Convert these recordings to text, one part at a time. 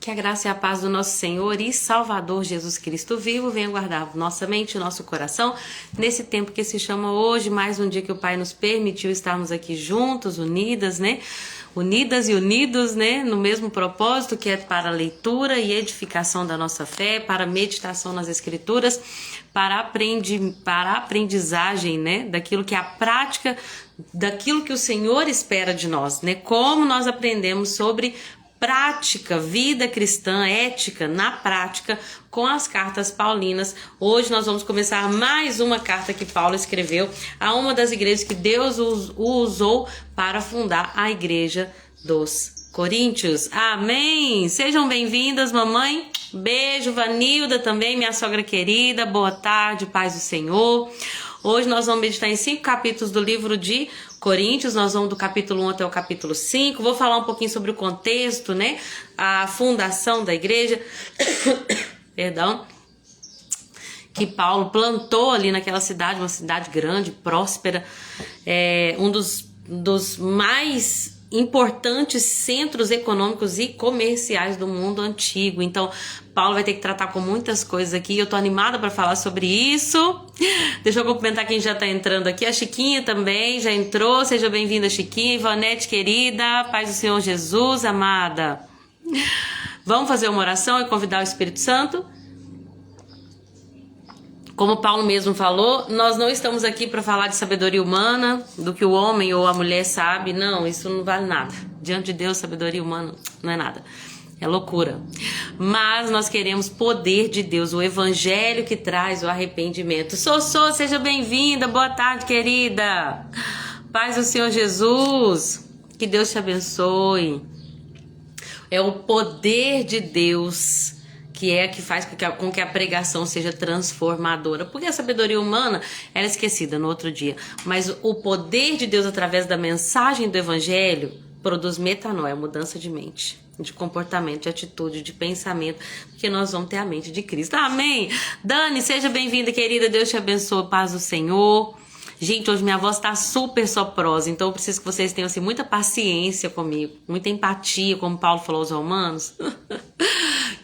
Que a graça e a paz do nosso Senhor e Salvador Jesus Cristo vivo venha guardar nossa mente e nosso coração nesse tempo que se chama hoje, mais um dia que o Pai nos permitiu estarmos aqui juntos, unidas, né? Unidas e unidos, né? No mesmo propósito, que é para a leitura e edificação da nossa fé, para a meditação nas Escrituras, para a aprendizagem, né? Daquilo que é a prática, daquilo que o Senhor espera de nós, né? Como nós aprendemos sobre prática, vida cristã, ética na prática com as cartas paulinas. Hoje nós vamos começar mais uma carta que Paulo escreveu a uma das igrejas que Deus o usou para fundar a igreja dos Coríntios. Amém! Sejam bem-vindas, mamãe. Beijo, Vanilda também, minha sogra querida. Boa tarde, paz do Senhor. Hoje nós vamos meditar em 5 capítulos do livro de Coríntios, nós vamos do capítulo 1 até o capítulo 5, vou falar um pouquinho sobre o contexto, né, a fundação da igreja, perdão, que Paulo plantou ali naquela cidade, uma cidade grande, próspera, um dos mais importantes centros econômicos e comerciais do mundo antigo. Então, Paulo vai ter que tratar com muitas coisas aqui. Eu tô animada para falar sobre isso. Deixa eu cumprimentar quem já tá entrando aqui. A Chiquinha também já entrou. Seja bem-vinda, Chiquinha. Ivanete, querida. Paz do Senhor Jesus, amada. Vamos fazer uma oração e convidar o Espírito Santo? Como Paulo mesmo falou, nós não estamos aqui para falar de sabedoria humana, do que o homem ou a mulher sabe. Não, isso não vale nada. Diante de Deus, sabedoria humana não é nada. É loucura. Mas nós queremos poder de Deus, o evangelho que traz o arrependimento. Sossô, seja bem-vinda. Boa tarde, querida. Paz do Senhor Jesus. Que Deus te abençoe. É o poder de Deus que faz com que a pregação seja transformadora. Porque a sabedoria humana era esquecida no outro dia. Mas o poder de Deus através da mensagem do evangelho produz metanoia, mudança de mente, de comportamento, de atitude, de pensamento, porque nós vamos ter a mente de Cristo. Amém? Dani, seja bem-vinda, querida. Deus te abençoe, paz do Senhor. Gente, hoje minha voz tá super soprosa, então eu preciso que vocês tenham assim, muita paciência comigo, muita empatia, como Paulo falou aos romanos.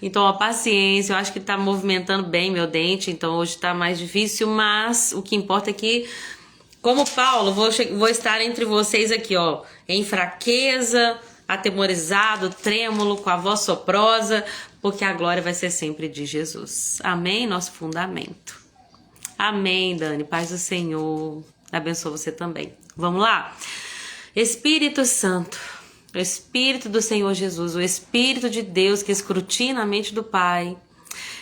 Então, a paciência, eu acho que tá movimentando bem meu dente, então hoje tá mais difícil, mas o que importa é que, como Paulo, vou estar entre vocês aqui, ó, em fraqueza, atemorizado, trêmulo, com a voz soprosa, porque a glória vai ser sempre de Jesus. Amém? Nosso fundamento. Amém, Dani. Paz do Senhor. Abençoe você também. Vamos lá? Espírito Santo, o Espírito do Senhor Jesus, o Espírito de Deus que escrutina a mente do Pai,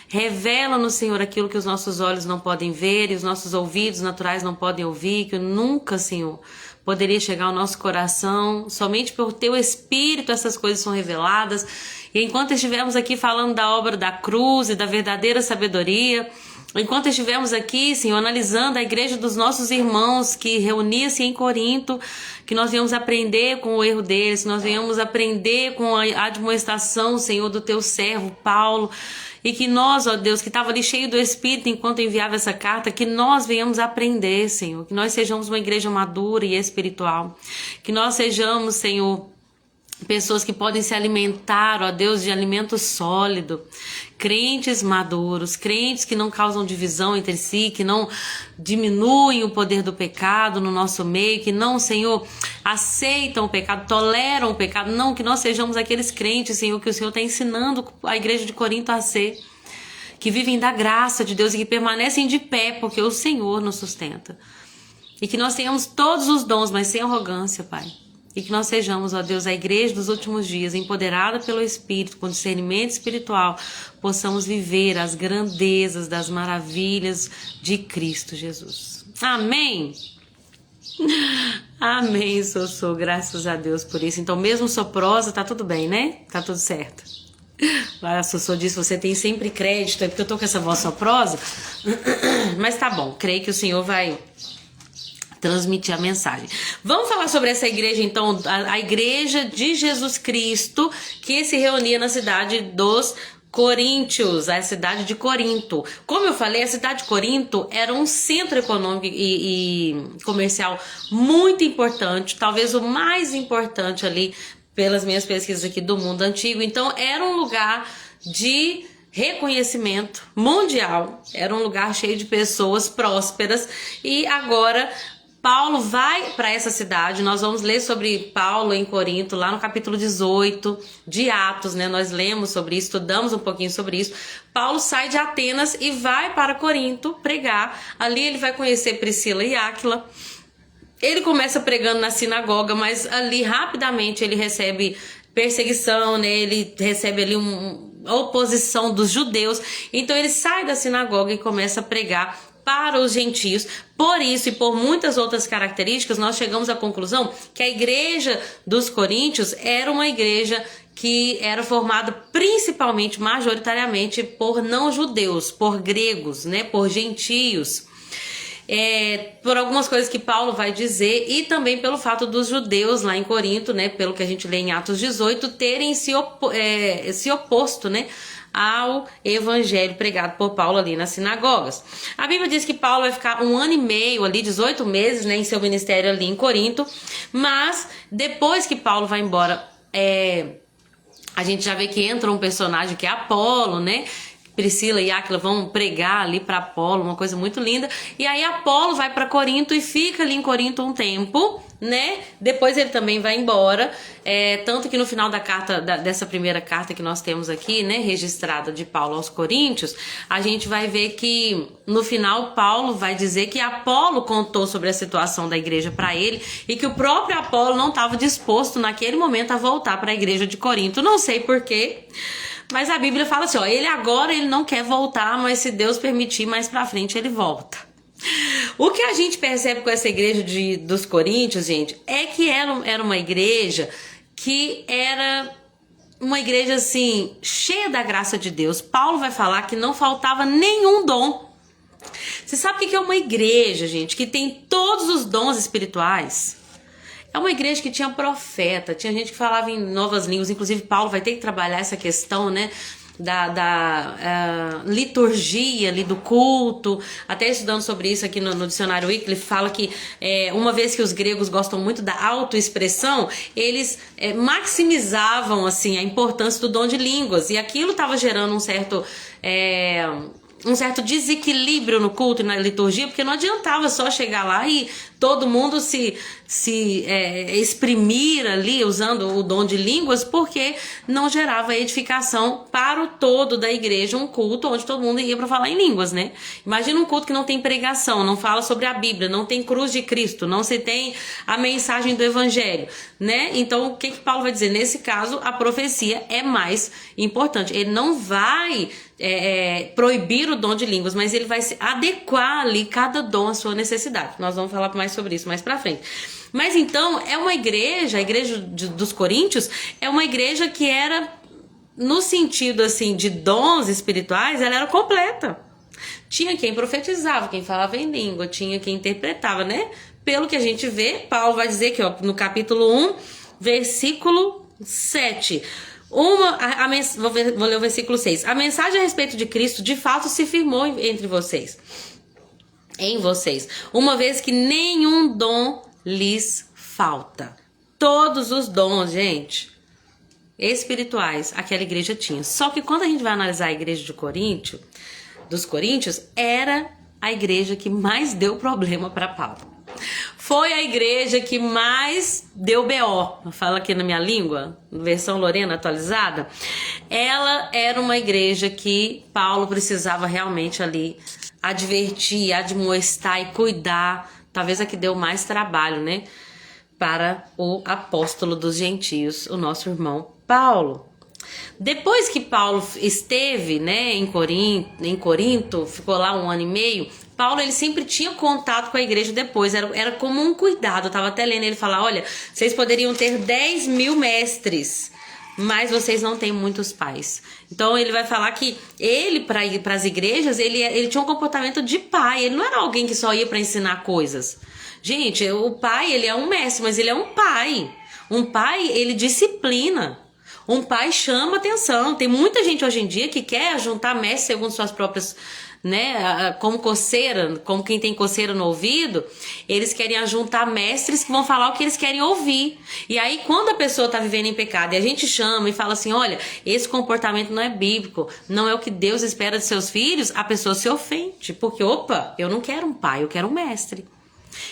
revela no Senhor aquilo que os nossos olhos não podem ver e os nossos ouvidos naturais não podem ouvir, que nunca, Senhor, poderia chegar ao nosso coração. Somente por Teu Espírito essas coisas são reveladas. E enquanto estivermos aqui falando da obra da cruz e da verdadeira sabedoria, enquanto estivermos aqui, Senhor, analisando a igreja dos nossos irmãos que reunia-se em Corinto, que nós venhamos aprender com o erro deles, que nós venhamos aprender com a admoestação, Senhor, do Teu servo Paulo, e que nós, ó Deus, que estava ali cheio do Espírito enquanto enviava essa carta, que nós venhamos aprender, Senhor, que nós sejamos uma igreja madura e espiritual, que nós sejamos, Senhor, pessoas que podem se alimentar, ó Deus, de alimento sólido, crentes maduros, crentes que não causam divisão entre si, que não diminuem o poder do pecado no nosso meio, que não, Senhor, aceitam o pecado, toleram o pecado, não, que nós sejamos aqueles crentes, Senhor, que o Senhor está ensinando a igreja de Corinto a ser, que vivem da graça de Deus e que permanecem de pé, porque o Senhor nos sustenta. E que nós tenhamos todos os dons, mas sem arrogância, Pai. E que nós sejamos, ó Deus, a igreja dos últimos dias, empoderada pelo Espírito, com discernimento espiritual, possamos viver as grandezas das maravilhas de Cristo Jesus. Amém? Amém, Sossô, graças a Deus por isso. Então, mesmo soprosa, tá tudo bem, né? Tá tudo certo. A Sossô disse, você tem sempre crédito, é porque eu tô com essa voz soprosa, mas tá bom, creio que o Senhor vai transmitir a mensagem. Vamos falar sobre essa igreja, então, a igreja de Jesus Cristo, que se reunia na cidade dos Coríntios, a cidade de Corinto. Como eu falei, a cidade de Corinto era um centro econômico e comercial muito importante, talvez o mais importante ali pelas minhas pesquisas aqui do mundo antigo. Então era um lugar de reconhecimento mundial, era um lugar cheio de pessoas prósperas. E agora Paulo vai para essa cidade. Nós vamos ler sobre Paulo em Corinto, lá no capítulo 18 de Atos, né? Nós lemos sobre isso, estudamos um pouquinho sobre isso. Paulo sai de Atenas e vai para Corinto pregar. Ali ele vai conhecer Priscila e Áquila. Ele começa pregando na sinagoga, mas ali rapidamente ele recebe perseguição, né? Ele recebe ali uma oposição dos judeus. Então ele sai da sinagoga e começa a pregar para os gentios. Por isso e por muitas outras características, nós chegamos à conclusão que a igreja dos coríntios era uma igreja que era formada principalmente, majoritariamente, por não-judeus, por gregos, né? Por gentios. Por algumas coisas que Paulo vai dizer, e também pelo fato dos judeus lá em Corinto, né, pelo que a gente lê em Atos 18, terem se oposto, né, ao evangelho pregado por Paulo ali nas sinagogas. A Bíblia diz que Paulo vai ficar 1 ano e meio ali, 18 meses, né, em seu ministério ali em Corinto, mas depois que Paulo vai embora, a gente já vê que entra um personagem que é Apolo, né? Priscila e Áquila vão pregar ali para Apolo, uma coisa muito linda. E aí Apolo vai para Corinto e fica ali em Corinto um tempo, né? Depois ele também vai embora. Tanto que no final da carta, dessa primeira carta que nós temos aqui, né, registrada de Paulo aos Coríntios, a gente vai ver que no final Paulo vai dizer que Apolo contou sobre a situação da igreja para ele e que o próprio Apolo não estava disposto naquele momento a voltar para a igreja de Corinto. Não sei porquê. Mas a Bíblia fala assim, ó, ele não quer voltar, mas se Deus permitir, mais pra frente ele volta. O que a gente percebe com essa igreja dos Coríntios, gente, é que era uma igreja que era uma igreja, assim, cheia da graça de Deus. Paulo vai falar que não faltava nenhum dom. Você sabe o que é uma igreja, gente, que tem todos os dons espirituais? É uma igreja que tinha profeta, tinha gente que falava em novas línguas. Inclusive Paulo vai ter que trabalhar essa questão, né, da liturgia ali do culto. Até estudando sobre isso aqui no dicionário Wycliffe, fala que uma vez que os gregos gostam muito da autoexpressão, eles maximizavam assim a importância do dom de línguas, e aquilo estava gerando um certo desequilíbrio no culto e na liturgia, porque não adiantava só chegar lá e todo mundo se exprimir ali usando o dom de línguas, porque não gerava edificação para o todo da igreja, um culto onde todo mundo ia para falar em línguas, né? Imagina um culto que não tem pregação, não fala sobre a Bíblia, não tem cruz de Cristo, não se tem a mensagem do evangelho, né? Então o que Paulo vai dizer? Nesse caso, a profecia é mais importante. Ele não vai proibir o dom de línguas, mas ele vai se adequar ali cada dom à sua necessidade. Nós vamos falar mais sobre isso mais pra frente. Mas então é uma igreja, a igreja dos Coríntios é uma igreja que era, no sentido assim de dons espirituais, ela era completa. Tinha quem profetizava, quem falava em língua, tinha quem interpretava, né? Pelo que a gente vê, Paulo vai dizer que no capítulo 1, versículo 7. Vou ler o versículo 6. A mensagem a respeito de Cristo de fato se firmou em vocês, uma vez que nenhum dom lhes falta. Todos os dons, gente, espirituais, aquela igreja tinha. Só que quando a gente vai analisar a igreja dos Coríntios, era a igreja que mais deu problema para Paulo. Foi a igreja que mais deu BO, fala aqui na minha língua, versão Lorena atualizada. Ela era uma igreja que Paulo precisava realmente ali advertir, admoestar e cuidar. Talvez a que deu mais trabalho, né, para o apóstolo dos gentios, o nosso irmão Paulo. Depois que Paulo esteve, né, em Corinto, ficou lá 1 ano e meio, Paulo ele sempre tinha contato com a igreja depois, era como um cuidado. Eu estava até lendo ele falar, olha, vocês poderiam ter 10.000 mestres, mas vocês não têm muitos pais. Então ele vai falar que ele, para ir para as igrejas, ele tinha um comportamento de pai, ele não era alguém que só ia para ensinar coisas. Gente, o pai, ele é um mestre, mas ele é um pai. Um pai, ele disciplina. Um pai chama atenção. Tem muita gente hoje em dia que quer juntar mestre segundo suas próprias né, como coceira, como quem tem coceira no ouvido, eles querem ajuntar mestres que vão falar o que eles querem ouvir. E aí, quando a pessoa tá vivendo em pecado e a gente chama e fala assim, olha, esse comportamento não é bíblico, não é o que Deus espera de seus filhos, a pessoa se ofende, porque, opa, eu não quero um pai, eu quero um mestre.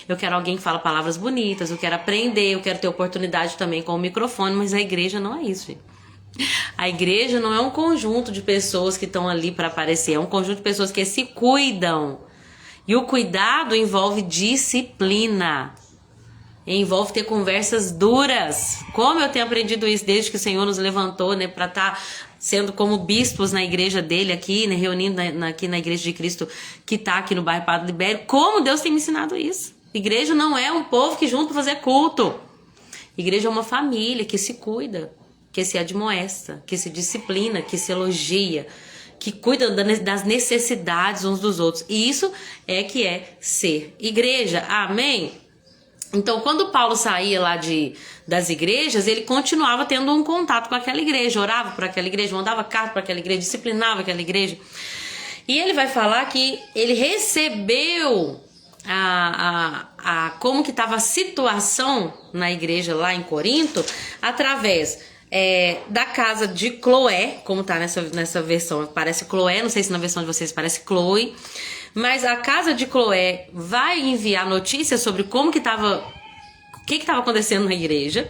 Eu quero alguém que fala palavras bonitas, eu quero aprender, eu quero ter oportunidade também com o microfone, mas a igreja não é isso, gente. A igreja não é um conjunto de pessoas que estão ali para aparecer, é um conjunto de pessoas que se cuidam. E o cuidado envolve disciplina, envolve ter conversas duras. Como eu tenho aprendido isso desde que o Senhor nos levantou, né, para estar sendo como bispos na igreja dele aqui, né, reunindo aqui na igreja de Cristo que está aqui no bairro Padre Libério. Como Deus tem me ensinado isso. Igreja não é um povo que junto para fazer culto. Igreja é uma família que se cuida, que se admoesta, que se disciplina, que se elogia, que cuida das necessidades uns dos outros. E isso é que é ser igreja. Amém? Então, quando Paulo saía lá das igrejas, ele continuava tendo um contato com aquela igreja, orava por aquela igreja, mandava carta para aquela igreja, disciplinava aquela igreja. E ele vai falar que ele recebeu como que estava a situação na igreja lá em Corinto, através da casa de Cloé, como tá nessa versão, parece Cloé, não sei se na versão de vocês parece Chloe, mas a casa de Cloé vai enviar notícias sobre como que estava, o que estava acontecendo na igreja.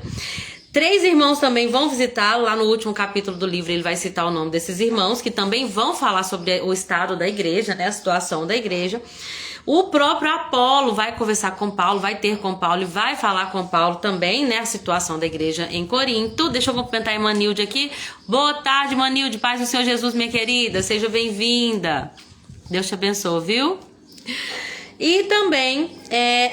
3 irmãos também vão visitá-lo, lá no último capítulo do livro ele vai citar o nome desses irmãos, que também vão falar sobre o estado da igreja, né, a situação da igreja. O próprio Apolo vai conversar com Paulo, vai ter com Paulo e vai falar com Paulo também, né, a situação da igreja em Corinto. Deixa eu cumprimentar a Emanilde aqui. Boa tarde, Emanilde, paz do Senhor Jesus, minha querida, seja bem-vinda. Deus te abençoe, viu? E também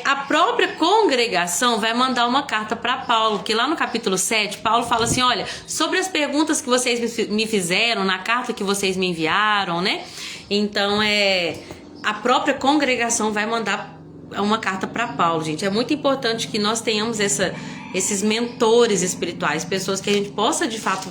a própria congregação vai mandar uma carta para Paulo, que lá no capítulo 7, Paulo fala assim, olha, sobre as perguntas que vocês me fizeram, na carta que vocês me enviaram, né? Então, a própria congregação vai mandar uma carta para Paulo, gente. É muito importante que nós tenhamos esses mentores espirituais, pessoas que a gente possa, de fato,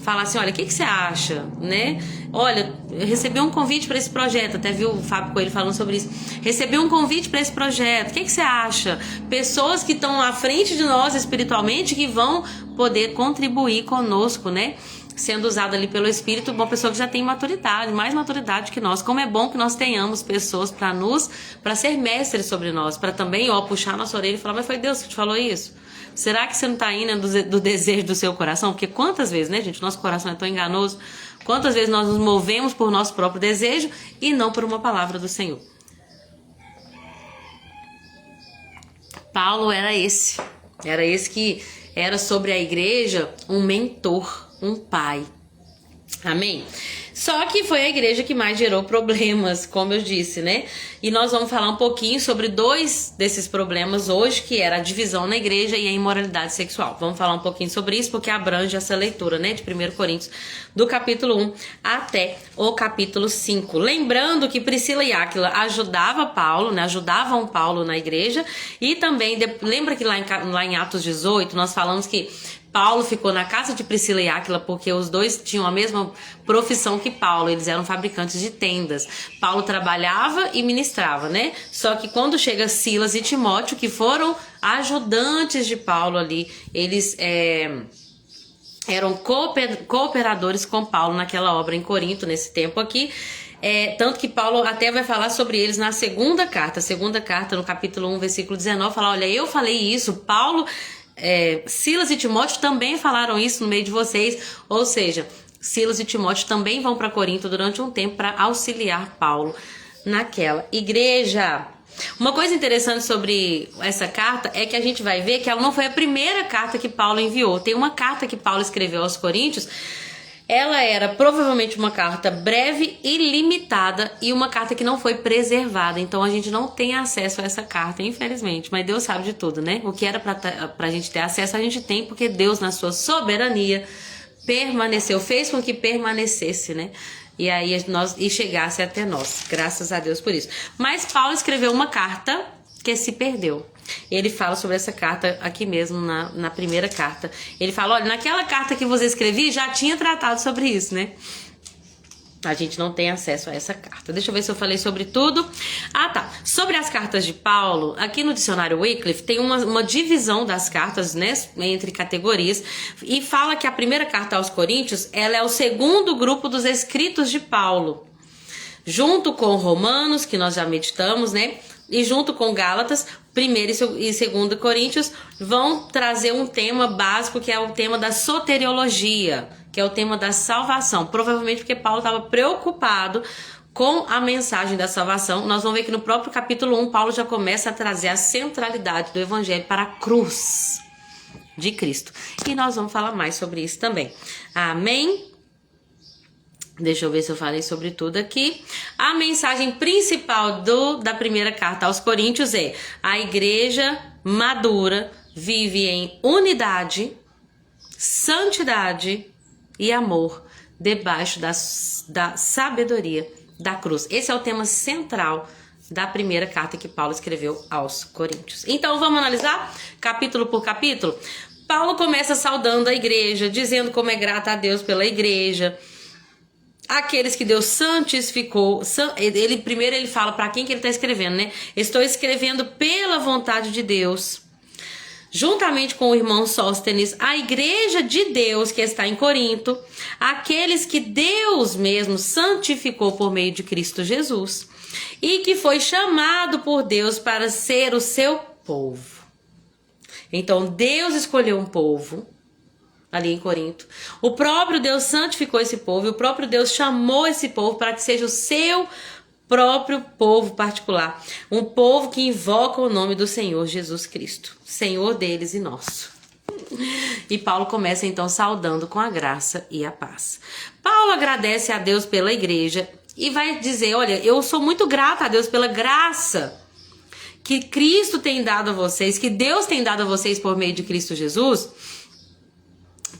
falar assim, olha, o que você acha, né? Olha, eu recebi um convite para esse projeto, até viu o Fábio Coelho falando sobre isso. Recebi um convite para esse projeto, o que você acha? Pessoas que estão à frente de nós espiritualmente, que vão poder contribuir conosco, né? Sendo usada ali pelo Espírito, uma pessoa que já tem maturidade, mais maturidade que nós. Como é bom que nós tenhamos pessoas para ser mestres sobre nós, para também, puxar nossa orelha e falar, mas foi Deus que te falou isso? Será que você não está indo do desejo do seu coração? Porque quantas vezes, né, gente, nosso coração é tão enganoso, quantas vezes nós nos movemos por nosso próprio desejo e não por uma palavra do Senhor. Paulo era esse que era sobre a igreja um mentor, um pai. Amém? Só que foi a igreja que mais gerou problemas, como eu disse, né? E nós vamos falar um pouquinho sobre 2 desses problemas hoje, que era a divisão na igreja e a imoralidade sexual. Vamos falar um pouquinho sobre isso, porque abrange essa leitura, né? De 1 Coríntios, do capítulo 1 até o capítulo 5. Lembrando que Priscila e Áquila ajudavam Paulo na igreja. E também, lembra que lá em Atos 18, nós falamos que Paulo ficou na casa de Priscila e Áquila porque os dois tinham a mesma profissão que Paulo, eles eram fabricantes de tendas. Paulo trabalhava e ministrava, né? Só que quando chega Silas e Timóteo, que foram ajudantes de Paulo ali, eles eram cooperadores com Paulo naquela obra em Corinto, nesse tempo aqui. Tanto que Paulo até vai falar sobre eles na segunda carta no capítulo 1, versículo 19, fala, olha, eu falei isso, Paulo... Silas e Timóteo também falaram isso no meio de vocês, ou seja, Silas e Timóteo também vão para Corinto durante um tempo para auxiliar Paulo naquela igreja. Uma coisa interessante sobre essa carta é que a gente vai ver que ela não foi a primeira carta que Paulo enviou. Tem uma carta que Paulo escreveu aos Coríntios. Ela era provavelmente uma carta breve e limitada e uma carta que não foi preservada. Então a gente não tem acesso a essa carta, infelizmente. Mas Deus sabe de tudo, né? O que era pra gente ter acesso, a gente tem, porque Deus, na sua soberania, permaneceu, fez com que permanecesse, né? E aí e chegasse até nós. Graças a Deus por isso. Mas Paulo escreveu uma carta que se perdeu. Ele fala sobre essa carta aqui mesmo na primeira carta. Ele fala, olha, naquela carta que você escrevi já tinha tratado sobre isso, né? A gente não tem acesso a essa carta. Deixa eu ver se eu falei sobre tudo. Ah, tá. Sobre as cartas de Paulo, aqui no dicionário Wycliffe tem uma divisão das cartas, né, entre categorias, e fala que a primeira carta aos Coríntios, ela é o segundo grupo dos escritos de Paulo, junto com Romanos, que nós já meditamos, né, e junto com Gálatas, 1º e 2º Coríntios, vão trazer um tema básico, que é o tema da soteriologia, que é o tema da salvação. Provavelmente porque Paulo estava preocupado com a mensagem da salvação. Nós vamos ver que no próprio capítulo 1, Paulo já começa a trazer a centralidade do evangelho para a cruz de Cristo. E nós vamos falar mais sobre isso também. Amém? Deixa eu ver se eu falei sobre tudo aqui. A mensagem principal da primeira carta aos Coríntios é: a igreja madura vive em unidade, santidade e amor debaixo da sabedoria da cruz. Esse é o tema central da primeira carta que Paulo escreveu aos Coríntios. Então vamos analisar capítulo por capítulo? Paulo começa saudando a igreja, dizendo como é grata a Deus pela igreja, aqueles que Deus santificou. Primeiro ele fala para quem que ele está escrevendo, né? Estou escrevendo pela vontade de Deus, juntamente com o irmão Sóstenes, a igreja de Deus que está em Corinto, aqueles que Deus mesmo santificou por meio de Cristo Jesus e que foi chamado por Deus para ser o seu povo. Então Deus escolheu um povo ali em Corinto. O próprio Deus santificou esse povo e o próprio Deus chamou esse povo para que seja o seu próprio povo particular. Um povo que invoca o nome do Senhor Jesus Cristo, Senhor deles e nosso. E Paulo começa então saudando com a graça e a paz. Paulo agradece a Deus pela igreja e vai dizer: olha, eu sou muito grata a Deus pela graça que Cristo tem dado a vocês, que Deus tem dado a vocês por meio de Cristo Jesus,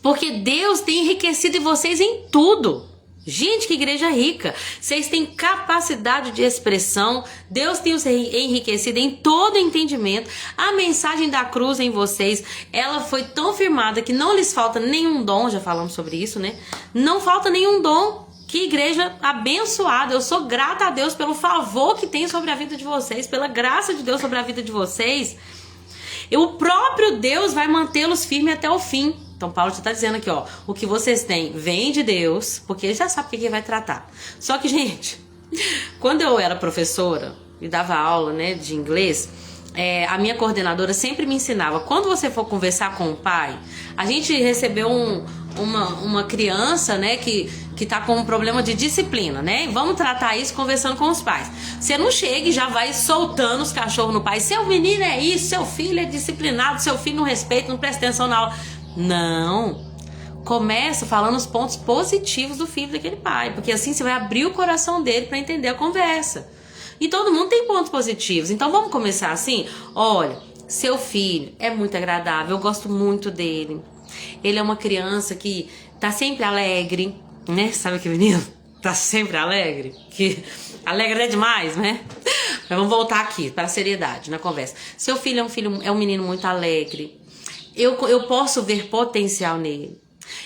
porque Deus tem enriquecido vocês em tudo. Gente, que igreja rica. Vocês têm capacidade de expressão. Deus tem os enriquecido em todo entendimento. A mensagem da cruz em vocês, ela foi tão firmada que não lhes falta nenhum dom. Já falamos sobre isso, né? Não falta nenhum dom. Que igreja abençoada. Eu sou grata a Deus pelo favor que tem sobre a vida de vocês, pela graça de Deus sobre a vida de vocês. E o próprio Deus vai mantê-los firmes até o fim. Então Paulo já está dizendo aqui, ó, o que vocês têm vem de Deus, porque ele já sabe o que ele vai tratar. Só que, gente, quando eu era professora e dava aula, né, de inglês, a minha coordenadora sempre me ensinava: quando você for conversar com o pai, a gente recebeu uma criança, né, que tá com um problema de disciplina, né? Vamos tratar isso conversando com os pais. Você não chega e já vai soltando os cachorros no pai. Seu menino é isso, seu filho é disciplinado, seu filho não respeita, não presta atenção na aula. Não. Começa falando os pontos positivos do filho daquele pai, porque assim você vai abrir o coração dele para entender a conversa. E todo mundo tem pontos positivos. Então vamos começar assim: olha, seu filho é muito agradável, eu gosto muito dele. Ele é uma criança que tá sempre alegre, né? Sabe que menino? Tá sempre alegre, que alegre é demais, né? Mas vamos voltar aqui para a seriedade na conversa. Seu filho é um menino muito alegre. Eu posso ver potencial nele.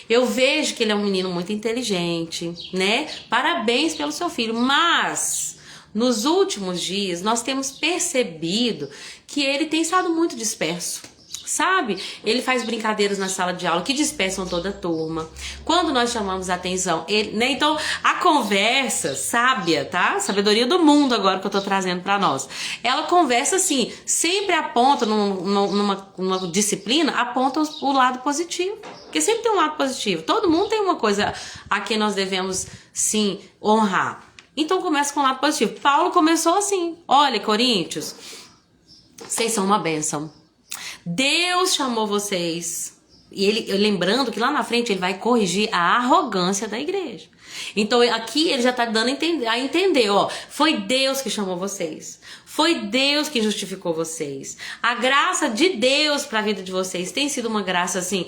Eu vejo que ele é um menino muito inteligente, né? Parabéns pelo seu filho. Mas nos últimos dias nós temos percebido que ele tem estado muito disperso. Sabe? Ele faz brincadeiras na sala de aula que dispersam toda a turma. Quando nós chamamos a atenção, ele, né? Então, a conversa sábia, tá? Sabedoria do mundo agora que eu tô trazendo pra nós. Ela conversa assim, sempre aponta numa disciplina, aponta o lado positivo. Porque sempre tem um lado positivo. Todo mundo tem uma coisa a quem nós devemos, sim, honrar. Então, começa com o lado positivo. Paulo começou assim: olha, Coríntios, vocês são uma bênção. Deus chamou vocês. E ele, lembrando que lá na frente ele vai corrigir a arrogância da igreja. Então aqui ele já está dando a entender, ó, foi Deus que chamou vocês. Foi Deus que justificou vocês. A graça de Deus para a vida de vocês tem sido uma graça assim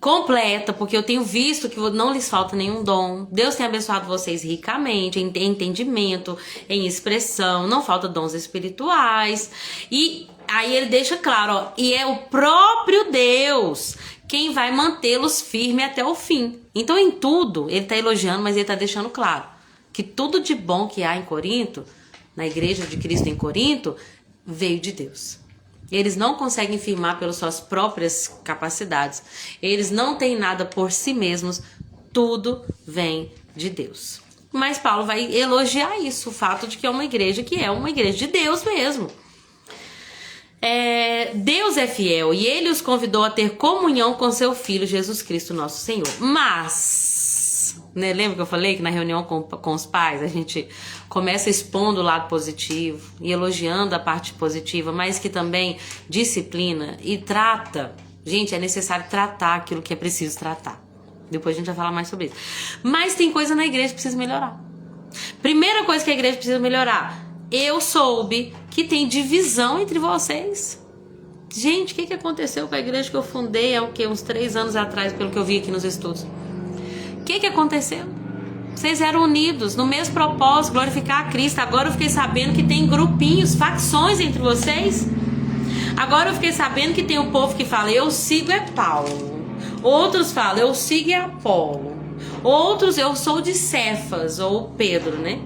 completa, porque eu tenho visto que não lhes falta nenhum dom. Deus tem abençoado vocês ricamente em entendimento, em expressão, não falta dons espirituais. E Aí ele deixa claro, ó, e é o próprio Deus quem vai mantê-los firmes até o fim. Então em tudo, ele tá elogiando, mas ele tá deixando claro que tudo de bom que há em Corinto, na igreja de Cristo em Corinto, veio de Deus. Eles não conseguem firmar pelas suas próprias capacidades. Eles não têm nada por si mesmos. Tudo vem de Deus. Mas Paulo vai elogiar isso, o fato de que é uma igreja de Deus mesmo. Deus é fiel e ele os convidou a ter comunhão com seu Filho Jesus Cristo, nosso Senhor. Mas, né, lembra que eu falei que na reunião com os pais a gente começa expondo o lado positivo e elogiando a parte positiva, mas que também disciplina e trata. Gente, é necessário tratar aquilo que é preciso tratar. Depois a gente vai falar mais sobre isso. Mas tem coisa na igreja que precisa melhorar. Primeira coisa que a igreja precisa melhorar: eu soube que tem divisão entre vocês. Gente, o que aconteceu com a igreja que eu fundei há uns 3 anos atrás, pelo que eu vi aqui nos estudos? O que aconteceu? Vocês eram unidos no mesmo propósito, glorificar a Cristo. Agora eu fiquei sabendo que tem grupinhos, facções entre vocês. Agora eu fiquei sabendo que tem um povo que fala, eu sigo é Paulo. Outros falam, eu sigo é Apolo. Outros, eu sou de Cefas, ou Pedro, né?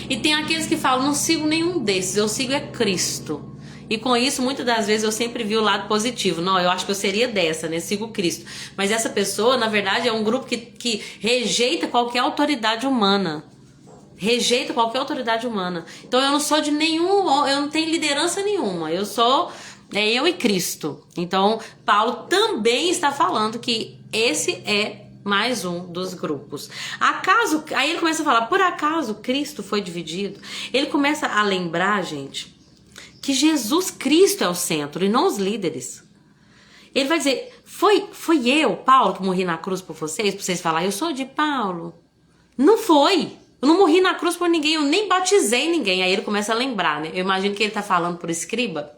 E tem aqueles que falam, não sigo nenhum desses, eu sigo é Cristo. E com isso, muitas das vezes, eu sempre vi o lado positivo. Não, eu acho que eu seria dessa, né? Sigo Cristo. Mas essa pessoa, na verdade, é um grupo que rejeita qualquer autoridade humana. Rejeita qualquer autoridade humana. Então, eu não sou de nenhum, eu não tenho liderança nenhuma. Eu sou, eu e Cristo. Então, Paulo também está falando que esse é mais um dos grupos. Aí ele começa a falar, por acaso Cristo foi dividido? Ele começa a lembrar, gente, que Jesus Cristo é o centro e não os líderes. Ele vai dizer, foi eu, Paulo, que morri na cruz por vocês, pra vocês falarem, eu sou de Paulo. Não foi. Eu não morri na cruz por ninguém, eu nem batizei ninguém. Aí ele começa a lembrar, né? Eu imagino que ele tá falando por escriba.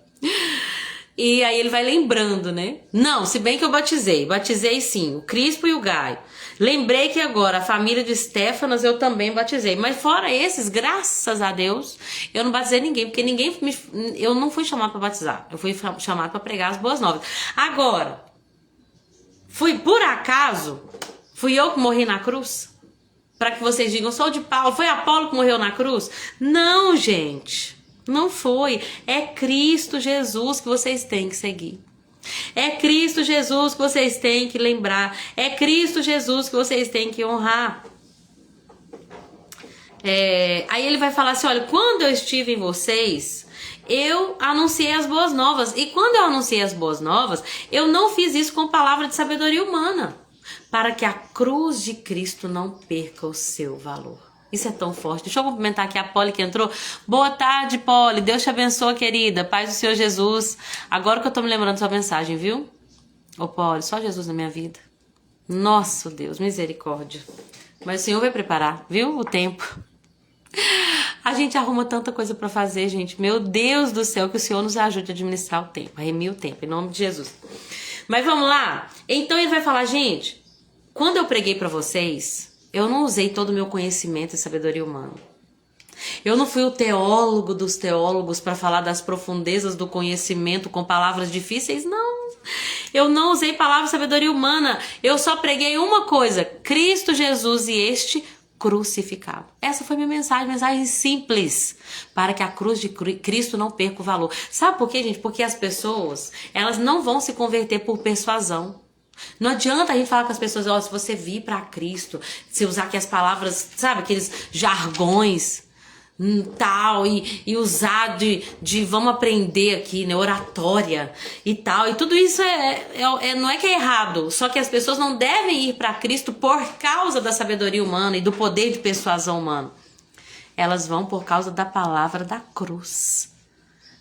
E aí ele vai lembrando, né? Não, se bem que eu batizei sim, o Crispo e o Gaio. Lembrei que agora a família de Estéfanas eu também batizei. Mas fora esses, graças a Deus, eu não batizei ninguém, porque eu não fui chamado para batizar. Eu fui chamado para pregar as boas novas. Agora, por acaso, fui eu que morri na cruz? Para que vocês digam, sou de Paulo, foi Apolo que morreu na cruz? Não, gente. Não foi. É Cristo Jesus que vocês têm que seguir. É Cristo Jesus que vocês têm que lembrar. É Cristo Jesus que vocês têm que honrar. Aí ele vai falar assim, olha, quando eu estive em vocês, eu anunciei as boas novas. E quando eu anunciei as boas novas, eu não fiz isso com palavra de sabedoria humana, para que a cruz de Cristo não perca o seu valor. Isso é tão forte. Deixa eu cumprimentar aqui a Polly que entrou. Boa tarde, Polly. Deus te abençoe, querida. Paz do Senhor Jesus. Agora que eu tô me lembrando da sua mensagem, viu? Ô, Polly, só Jesus na minha vida. Nosso Deus, misericórdia. Mas o Senhor vai preparar, viu? O tempo. A gente arruma tanta coisa pra fazer, gente. Meu Deus do céu, que o Senhor nos ajude a administrar o tempo. A remir o tempo, em nome de Jesus. Mas vamos lá. Então ele vai falar, gente, quando eu preguei pra vocês, eu não usei todo o meu conhecimento e sabedoria humana. Eu não fui o teólogo dos teólogos para falar das profundezas do conhecimento com palavras difíceis, não. Eu não usei palavras de sabedoria humana. Eu só preguei uma coisa, Cristo Jesus e este crucificado. Essa foi minha mensagem simples, para que a cruz de Cristo não perca o valor. Sabe por quê, gente? Porque as pessoas, elas não vão se converter por persuasão. Não adianta a gente falar com as pessoas, se você vir para Cristo, se usar aqui as palavras, sabe, aqueles jargões, tal, e usar de vamos aprender aqui, né, oratória e tal, e tudo isso não é que é errado, só que as pessoas não devem ir para Cristo por causa da sabedoria humana e do poder de persuasão humana. Elas vão por causa da palavra da cruz.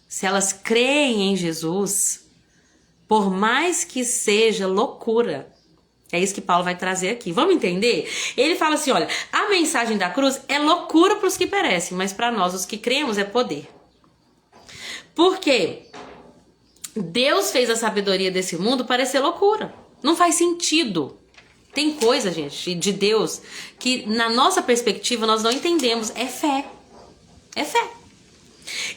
Se elas creem em Jesus, por mais que seja loucura, é isso que Paulo vai trazer aqui. Vamos entender? Ele fala assim, olha, a mensagem da cruz é loucura para os que perecem, mas para nós, os que cremos, é poder. Por quê? Deus fez a sabedoria desse mundo parecer loucura. Não faz sentido. Tem coisa, gente, de Deus que na nossa perspectiva nós não entendemos. É fé. É fé.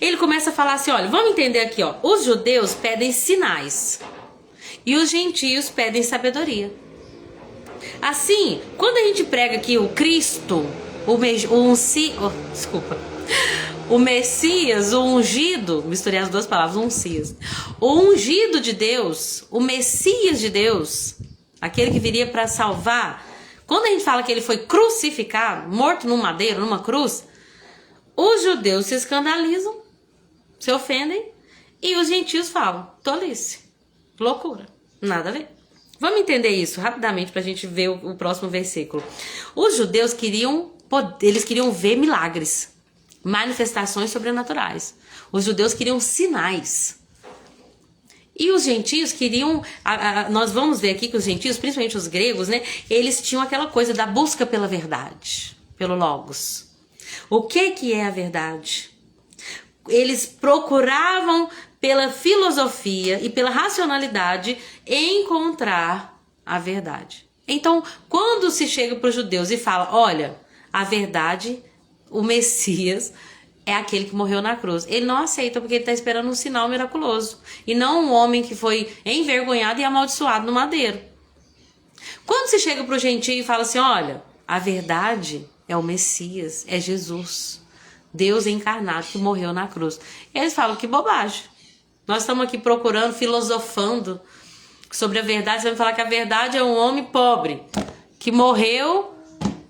Ele começa a falar assim, olha, vamos entender aqui, ó. Os judeus pedem sinais e os gentios pedem sabedoria. Assim, quando a gente prega aqui o Cristo, o Messias, o ungido, misturei as duas palavras, o ungido de Deus, o Messias de Deus, aquele que viria para salvar. Quando a gente fala que ele foi crucificado, morto num madeiro, numa cruz, os judeus se escandalizam, se ofendem, e os gentios falam, tolice, loucura, nada a ver. Vamos entender isso rapidamente para a gente ver o próximo versículo. Os judeus queriam ver milagres, manifestações sobrenaturais. Os judeus queriam sinais. E os gentios queriam, nós vamos ver aqui que os gentios, principalmente os gregos, né, eles tinham aquela coisa da busca pela verdade, pelo logos. O que é a verdade? Eles procuravam pela filosofia e pela racionalidade encontrar a verdade. Então, quando se chega para os judeus e fala, olha, a verdade, o Messias é aquele que morreu na cruz. Ele não aceita porque ele está esperando um sinal miraculoso. E não um homem que foi envergonhado e amaldiçoado no madeiro. Quando se chega para o gentio e fala assim, olha, a verdade é o Messias, é Jesus. Deus encarnado que morreu na cruz. Eles falam, que bobagem. Nós estamos aqui procurando, filosofando sobre a verdade. Você vai falar que a verdade é um homem pobre que morreu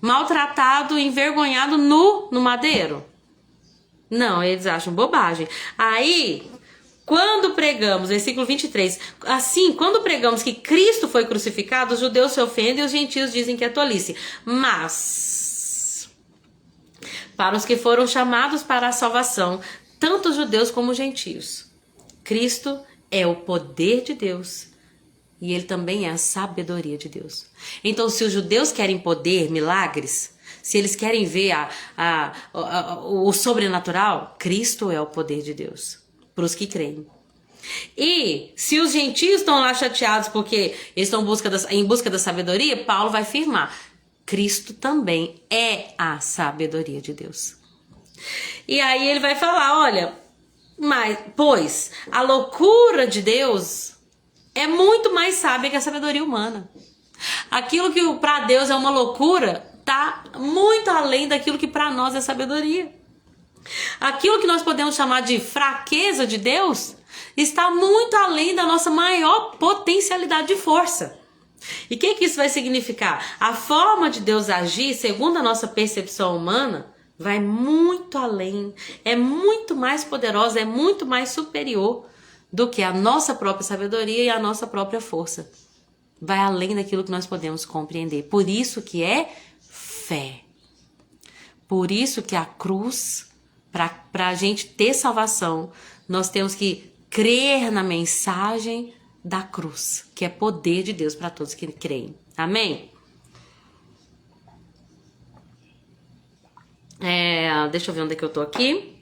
maltratado, envergonhado, nu no madeiro. Não, eles acham bobagem. Aí, quando pregamos, versículo 23, assim, quando pregamos que Cristo foi crucificado, os judeus se ofendem e os gentios dizem que é tolice. Mas, para os que foram chamados para a salvação, tanto os judeus como os gentios, Cristo é o poder de Deus e ele também é a sabedoria de Deus. Então, se os judeus querem poder, milagres, se eles querem ver o sobrenatural, Cristo é o poder de Deus para os que creem. E se os gentios estão lá chateados porque eles estão em busca da sabedoria, Paulo vai afirmar, Cristo também é a sabedoria de Deus. E aí ele vai falar, olha, pois a loucura de Deus é muito mais sábia que a sabedoria humana. Aquilo que para Deus é uma loucura está muito além daquilo que para nós é sabedoria. Aquilo que nós podemos chamar de fraqueza de Deus está muito além da nossa maior potencialidade de força. E o que isso vai significar? A forma de Deus agir, segundo a nossa percepção humana, vai muito além, é muito mais poderosa, é muito mais superior do que a nossa própria sabedoria e a nossa própria força. Vai além daquilo que nós podemos compreender. Por isso que é fé. Por isso que a cruz, para a gente ter salvação, nós temos que crer na mensagem da cruz, que é poder de Deus para todos que creem. Amém? Deixa eu ver onde é que eu tô aqui.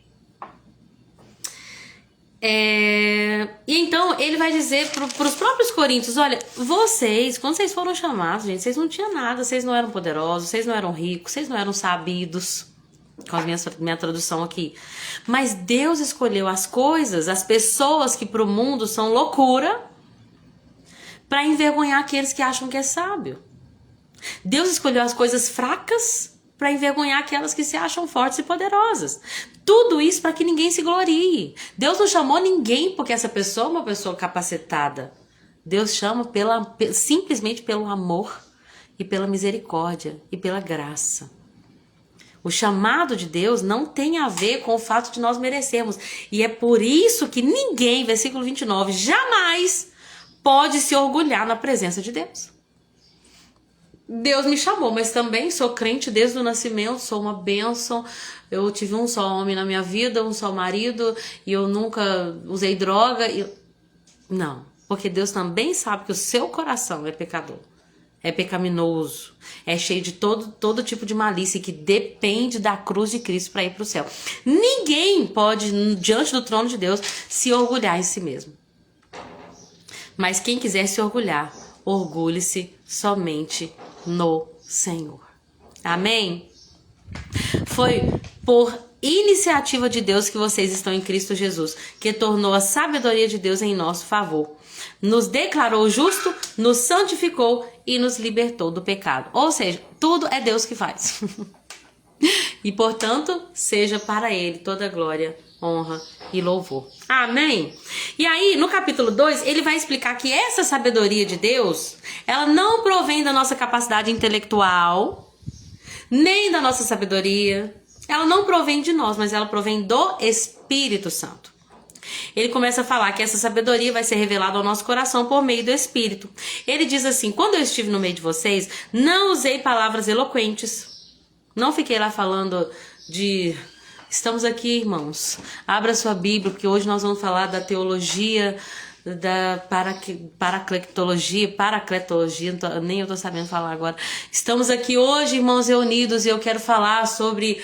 E então ele vai dizer para os próprios coríntios, olha, vocês, quando vocês foram chamados, gente, vocês não tinham nada, vocês não eram poderosos, vocês não eram ricos, vocês não eram sabidos, com a minha tradução aqui, mas Deus escolheu as coisas, as pessoas que para o mundo são loucura, para envergonhar aqueles que acham que é sábio. Deus escolheu as coisas fracas para envergonhar aquelas que se acham fortes e poderosas. Tudo isso para que ninguém se glorie. Deus não chamou ninguém porque essa pessoa é uma pessoa capacitada. Deus chama simplesmente pelo amor e pela misericórdia e pela graça. O chamado de Deus não tem a ver com o fato de nós merecermos. E é por isso que ninguém, versículo 29, jamais pode se orgulhar na presença de Deus. Deus me chamou, mas também sou crente desde o nascimento, sou uma bênção. Eu tive um só homem na minha vida, um só marido, e eu nunca usei droga. Não, porque Deus também sabe que o seu coração é pecador, é pecaminoso, é cheio de todo tipo de malícia que depende da cruz de Cristo para ir para o céu. Ninguém pode, diante do trono de Deus, se orgulhar em si mesmo. Mas quem quiser se orgulhar, orgulhe-se somente no Senhor. Amém? Foi por iniciativa de Deus que vocês estão em Cristo Jesus, que tornou a sabedoria de Deus em nosso favor. Nos declarou justo, nos santificou e nos libertou do pecado. Ou seja, tudo é Deus que faz. E, portanto, seja para Ele toda glória, honra e louvor. Amém? E aí, no capítulo 2, ele vai explicar que essa sabedoria de Deus, ela não provém da nossa capacidade intelectual, nem da nossa sabedoria. Ela não provém de nós, mas ela provém do Espírito Santo. Ele começa a falar que essa sabedoria vai ser revelada ao nosso coração por meio do Espírito. Ele diz assim: quando eu estive no meio de vocês, não usei palavras eloquentes. Não fiquei lá falando de... Estamos aqui, irmãos. Abra sua Bíblia, porque hoje nós vamos falar da teologia, da paracletologia, nem eu tô sabendo falar agora. Estamos aqui hoje, irmãos reunidos, e eu quero falar sobre...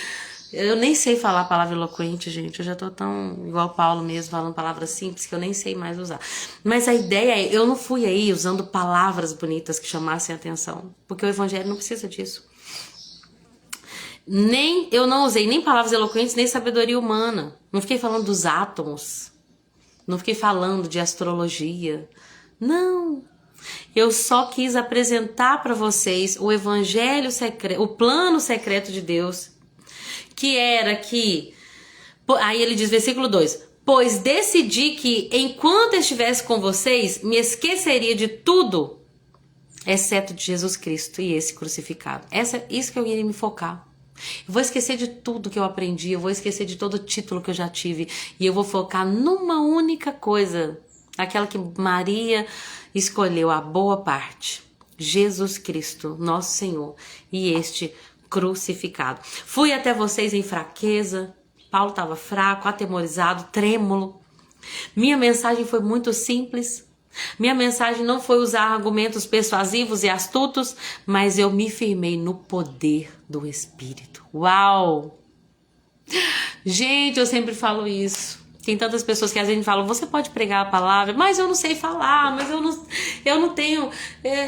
Eu nem sei falar a palavra eloquente, gente. Eu já tô tão igual Paulo mesmo, falando palavras simples que eu nem sei mais usar. Mas a ideia é, eu não fui aí usando palavras bonitas que chamassem atenção, porque o evangelho não precisa disso. Eu não usei nem palavras eloquentes, nem sabedoria humana. Não fiquei falando dos átomos. Não fiquei falando de astrologia. Não. Eu só quis apresentar para vocês o evangelho secreto, o plano secreto de Deus, que era que... Aí ele diz, versículo 2: pois decidi que, enquanto estivesse com vocês, me esqueceria de tudo, exceto de Jesus Cristo e esse crucificado. Isso que eu iria me focar. Eu vou esquecer de tudo que eu aprendi, eu vou esquecer de todo o título que eu já tive, e eu vou focar numa única coisa, aquela que Maria escolheu, a boa parte: Jesus Cristo, nosso Senhor, e este crucificado. Fui até vocês em fraqueza. Paulo estava fraco, atemorizado, trêmulo. Minha mensagem foi muito simples. Minha mensagem não foi usar argumentos persuasivos e astutos, mas eu me firmei no poder do Espírito. Uau! Gente, eu sempre falo isso. Tem tantas pessoas que às vezes falam, você pode pregar a palavra, mas eu não sei falar, mas eu não tenho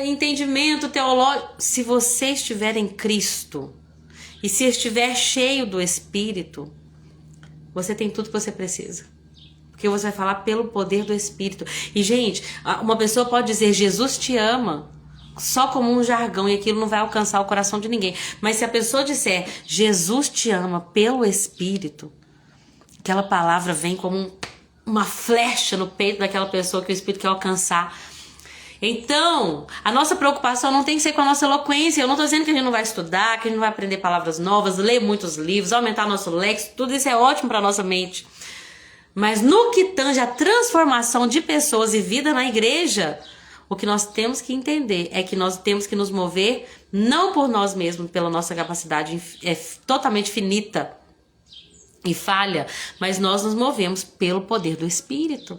entendimento teológico. Se você estiver em Cristo e se estiver cheio do Espírito, você tem tudo que você precisa. Porque você vai falar pelo poder do Espírito. E, gente, uma pessoa pode dizer, Jesus te ama, só como um jargão, e aquilo não vai alcançar o coração de ninguém. Mas se a pessoa disser, Jesus te ama pelo Espírito, aquela palavra vem como uma flecha no peito daquela pessoa que o Espírito quer alcançar. Então, a nossa preocupação não tem que ser com a nossa eloquência. Eu não estou dizendo que a gente não vai estudar, que a gente não vai aprender palavras novas, ler muitos livros, aumentar nosso léxico. Tudo isso é ótimo para a nossa mente. Mas no que tange a transformação de pessoas e vida na igreja, o que nós temos que entender é que nós temos que nos mover não por nós mesmos, pela nossa capacidade totalmente finita e falha, mas nós nos movemos pelo poder do Espírito.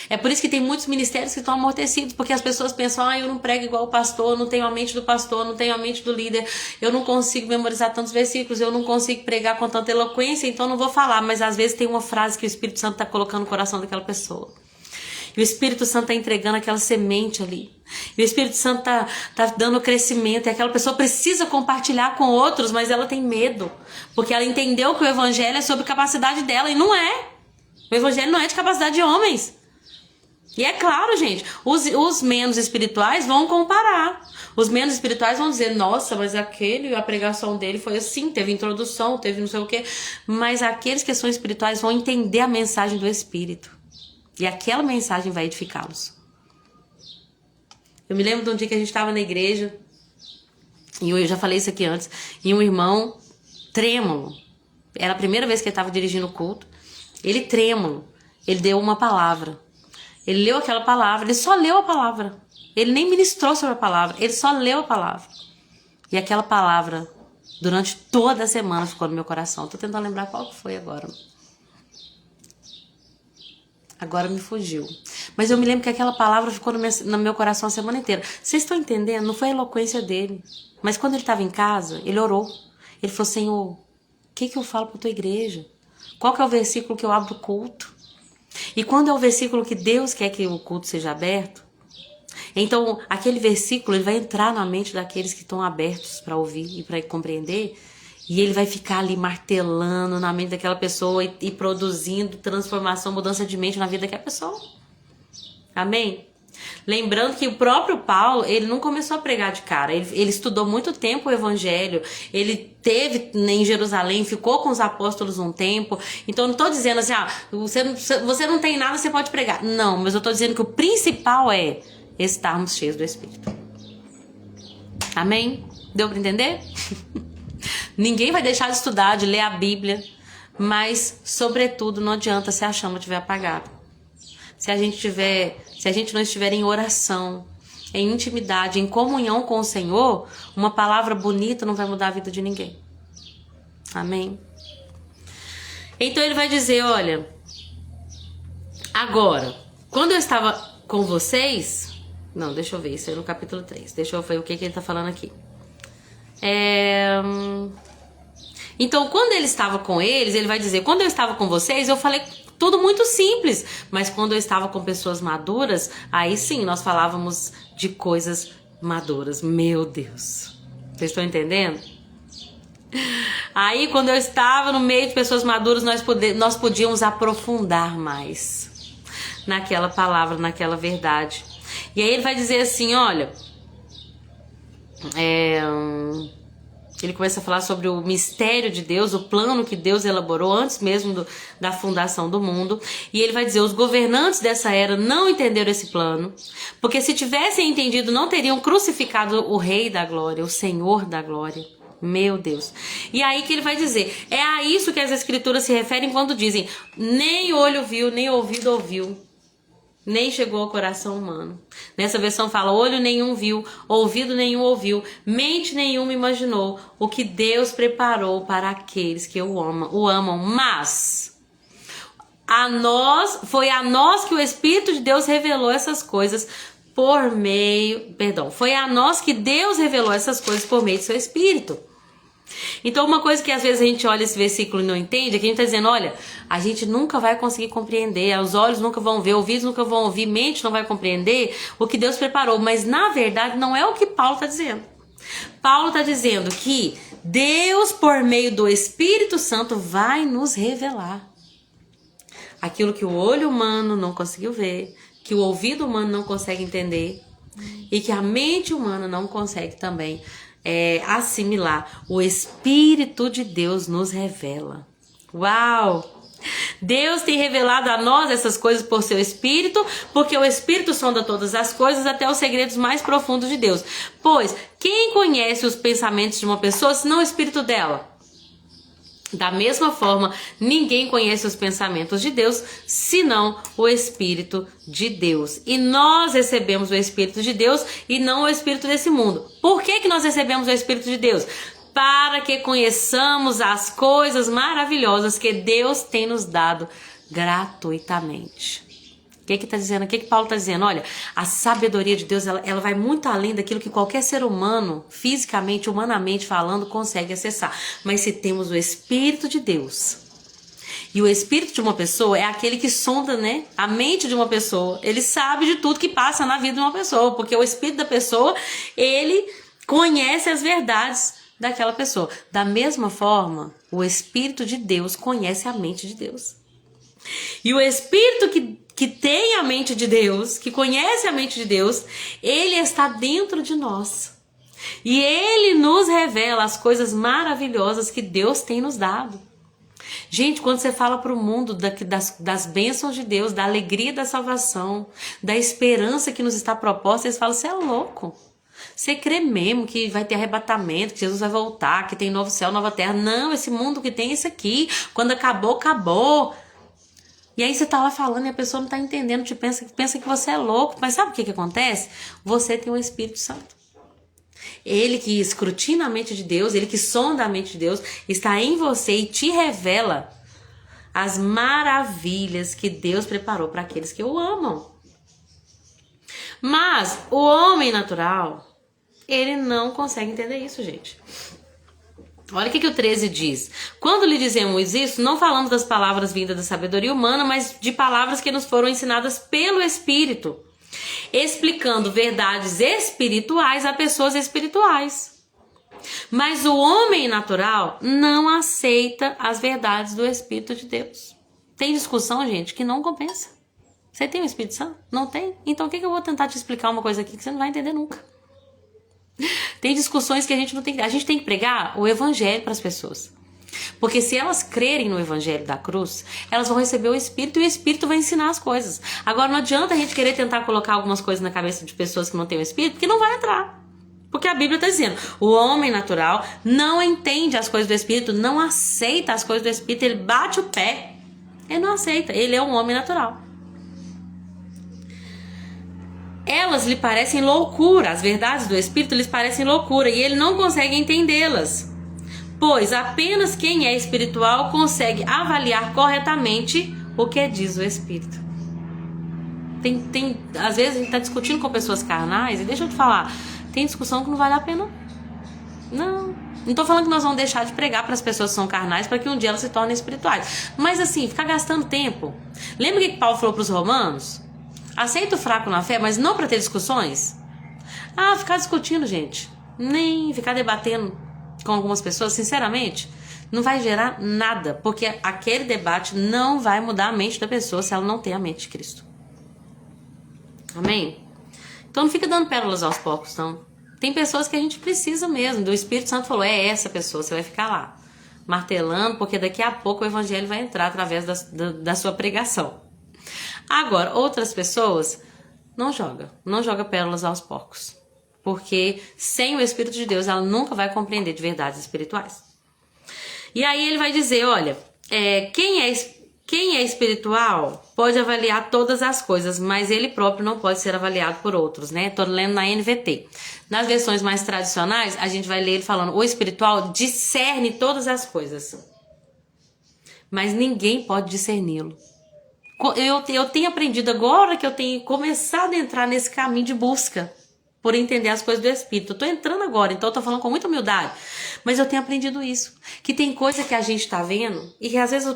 É por isso que tem muitos ministérios que estão amortecidos, porque as pessoas pensam, eu não prego igual o pastor, não tenho a mente do pastor, não tenho a mente do líder, eu não consigo memorizar tantos versículos, eu não consigo pregar com tanta eloquência, então não vou falar. Mas às vezes tem uma frase que o Espírito Santo está colocando no coração daquela pessoa. E o Espírito Santo está entregando aquela semente ali. E o Espírito Santo tá dando crescimento. E aquela pessoa precisa compartilhar com outros, mas ela tem medo. Porque ela entendeu que o evangelho é sobre capacidade dela, e não é. O evangelho não é de capacidade de homens. E é claro, gente, os menos espirituais vão comparar. Os menos espirituais vão dizer, nossa, mas a pregação dele foi assim, teve introdução, teve não sei o quê. Mas aqueles que são espirituais vão entender a mensagem do Espírito. E aquela mensagem vai edificá-los. Eu me lembro de um dia que a gente estava na igreja, e eu já falei isso aqui antes, e um irmão trêmulo, era a primeira vez que ele estava dirigindo o culto, ele trêmulo, ele deu uma palavra. Ele leu aquela palavra, ele só leu a palavra. Ele nem ministrou sobre a palavra, ele só leu a palavra. E aquela palavra, durante toda a semana, ficou no meu coração. Tô tentando lembrar qual que foi agora. Agora me fugiu. Mas eu me lembro que aquela palavra ficou no meu coração a semana inteira. Vocês estão entendendo? Não foi a eloquência dele. Mas quando ele estava em casa, ele orou. Ele falou, Senhor, o que eu falo para a tua igreja? Qual que é o versículo que eu abro o culto? E quando é o versículo que Deus quer que o culto seja aberto, então aquele versículo ele vai entrar na mente daqueles que estão abertos para ouvir e para compreender, E ele vai ficar ali martelando na mente daquela pessoa e produzindo transformação, mudança de mente na vida daquela pessoa. Amém? Lembrando que o próprio Paulo, ele não começou a pregar de cara. Ele estudou muito tempo o evangelho. Ele teve em Jerusalém, ficou com os apóstolos um tempo. Então eu não estou dizendo assim, você não tem nada, você pode pregar. Não, mas eu estou dizendo que o principal é estarmos cheios do Espírito. Amém? Deu para entender? Ninguém vai deixar de estudar, de ler a Bíblia, mas, sobretudo, não adianta se a chama estiver apagada. Se a gente não estiver em oração, em intimidade, em comunhão com o Senhor, uma palavra bonita não vai mudar a vida de ninguém. Amém? Então ele vai dizer, olha, agora, quando eu estava com vocês... Não, deixa eu ver, isso é no capítulo 3. Deixa eu ver o que ele está falando aqui. Então, quando ele estava com eles, ele vai dizer, quando eu estava com vocês, eu falei tudo muito simples, mas quando eu estava com pessoas maduras, aí sim, nós falávamos de coisas maduras. Meu Deus, vocês estão entendendo? Aí, quando eu estava no meio de pessoas maduras, nós podíamos aprofundar mais naquela palavra, naquela verdade. E aí ele vai dizer assim, olha... Ele começa a falar sobre o mistério de Deus, o plano que Deus elaborou antes mesmo da fundação do mundo. E ele vai dizer, os governantes dessa era não entenderam esse plano, porque se tivessem entendido, não teriam crucificado o Rei da Glória, o Senhor da Glória. Meu Deus. E aí que ele vai dizer, é a isso que as Escrituras se referem quando dizem, nem olho viu, nem ouvido ouviu, nem chegou ao coração humano. Nessa versão fala, olho nenhum viu, ouvido nenhum ouviu, mente nenhuma imaginou o que Deus preparou para aqueles que o amam. Mas foi a nós que o Espírito de Deus revelou essas coisas foi a nós que Deus revelou essas coisas por meio do seu Espírito. Então uma coisa que às vezes a gente olha esse versículo e não entende é que a gente está dizendo, olha, a gente nunca vai conseguir compreender, os olhos nunca vão ver, ouvidos nunca vão ouvir, mente não vai compreender o que Deus preparou, mas na verdade não é o que Paulo está dizendo. Paulo está dizendo que Deus, por meio do Espírito Santo, vai nos revelar aquilo que o olho humano não conseguiu ver, que o ouvido humano não consegue entender e que a mente humana não consegue também assimilar. O Espírito de Deus nos revela. Uau! Deus tem revelado a nós essas coisas por seu Espírito, porque o Espírito sonda todas as coisas, até os segredos mais profundos de Deus. Pois, quem conhece os pensamentos de uma pessoa, senão o Espírito dela? Da mesma forma, ninguém conhece os pensamentos de Deus, senão o Espírito de Deus. E nós recebemos o Espírito de Deus e não o Espírito desse mundo. Por que nós recebemos o Espírito de Deus? Para que conheçamos as coisas maravilhosas que Deus tem nos dado gratuitamente. O que está dizendo? O que Paulo está dizendo? Olha, a sabedoria de Deus, ela vai muito além daquilo que qualquer ser humano, fisicamente, humanamente falando, consegue acessar. Mas se temos o Espírito de Deus, e o Espírito de uma pessoa é aquele que sonda, né, a mente de uma pessoa, ele sabe de tudo que passa na vida de uma pessoa, porque o Espírito da pessoa, ele conhece as verdades daquela pessoa. Da mesma forma, o Espírito de Deus conhece a mente de Deus. E o Espírito que tem a mente de Deus, que conhece a mente de Deus, ele está dentro de nós. E ele nos revela as coisas maravilhosas que Deus tem nos dado. Gente, quando você fala para o mundo das bênçãos de Deus, da alegria da salvação, da esperança que nos está proposta, eles falam, você é louco. Você crê mesmo que vai ter arrebatamento, que Jesus vai voltar, que tem novo céu, nova terra. Não, esse mundo que tem é esse aqui. Quando acabou, acabou. E aí você tá lá falando e a pessoa não tá entendendo, pensa que você é louco. Mas sabe o que acontece? Você tem o Espírito Santo. Ele que escrutina a mente de Deus, ele que sonda a mente de Deus, está em você e te revela as maravilhas que Deus preparou para aqueles que o amam. Mas o homem natural, ele não consegue entender isso, gente. Olha o que o 13 diz. Quando lhe dizemos isso, não falamos das palavras vindas da sabedoria humana, mas de palavras que nos foram ensinadas pelo Espírito, explicando verdades espirituais a pessoas espirituais. Mas o homem natural não aceita as verdades do Espírito de Deus. Tem discussão, gente, que não compensa. Você tem o Espírito Santo? Não tem? Então o que eu vou tentar te explicar uma coisa aqui que você não vai entender nunca? Tem discussões que a gente não tem que... A gente tem que pregar o evangelho para as pessoas. Porque se elas crerem no evangelho da cruz, elas vão receber o Espírito e o Espírito vai ensinar as coisas. Agora não adianta a gente querer tentar colocar algumas coisas na cabeça de pessoas que não têm o Espírito, porque não vai entrar. Porque a Bíblia está dizendo, o homem natural não entende as coisas do Espírito, não aceita as coisas do Espírito, ele bate o pé, ele não aceita, ele é um homem natural. Elas lhe parecem loucura, as verdades do Espírito lhes parecem loucura e ele não consegue entendê-las. Pois apenas quem é espiritual consegue avaliar corretamente o que diz o Espírito. Às vezes a gente está discutindo com pessoas carnais e deixa eu te falar, tem discussão que não vale a pena. Não estou falando que nós vamos deixar de pregar para as pessoas que são carnais para que um dia elas se tornem espirituais. Mas assim, ficar gastando tempo. Lembra o que Paulo falou para os romanos? Aceita o fraco na fé, mas não para ter discussões? Ficar discutindo, gente. Nem ficar debatendo com algumas pessoas, sinceramente, não vai gerar nada. Porque aquele debate não vai mudar a mente da pessoa se ela não tem a mente de Cristo. Amém? Então não fica dando pérolas aos porcos, não. Tem pessoas que a gente precisa mesmo. O Espírito Santo falou, é essa pessoa, você vai ficar lá martelando, porque daqui a pouco o evangelho vai entrar através da sua pregação. Agora, outras pessoas não joga pérolas aos porcos. Porque sem o Espírito de Deus ela nunca vai compreender de verdades espirituais. E aí ele vai dizer, olha, quem é espiritual pode avaliar todas as coisas, mas ele próprio não pode ser avaliado por outros, né? Tô lendo na NVT. Nas versões mais tradicionais, a gente vai ler ele falando, o espiritual discerne todas as coisas, mas ninguém pode discerni-lo. Eu tenho aprendido agora que eu tenho começado a entrar nesse caminho de busca por entender as coisas do Espírito. Eu tô entrando agora, então eu tô falando com muita humildade. Mas eu tenho aprendido isso. Que tem coisa que a gente tá vendo e que às vezes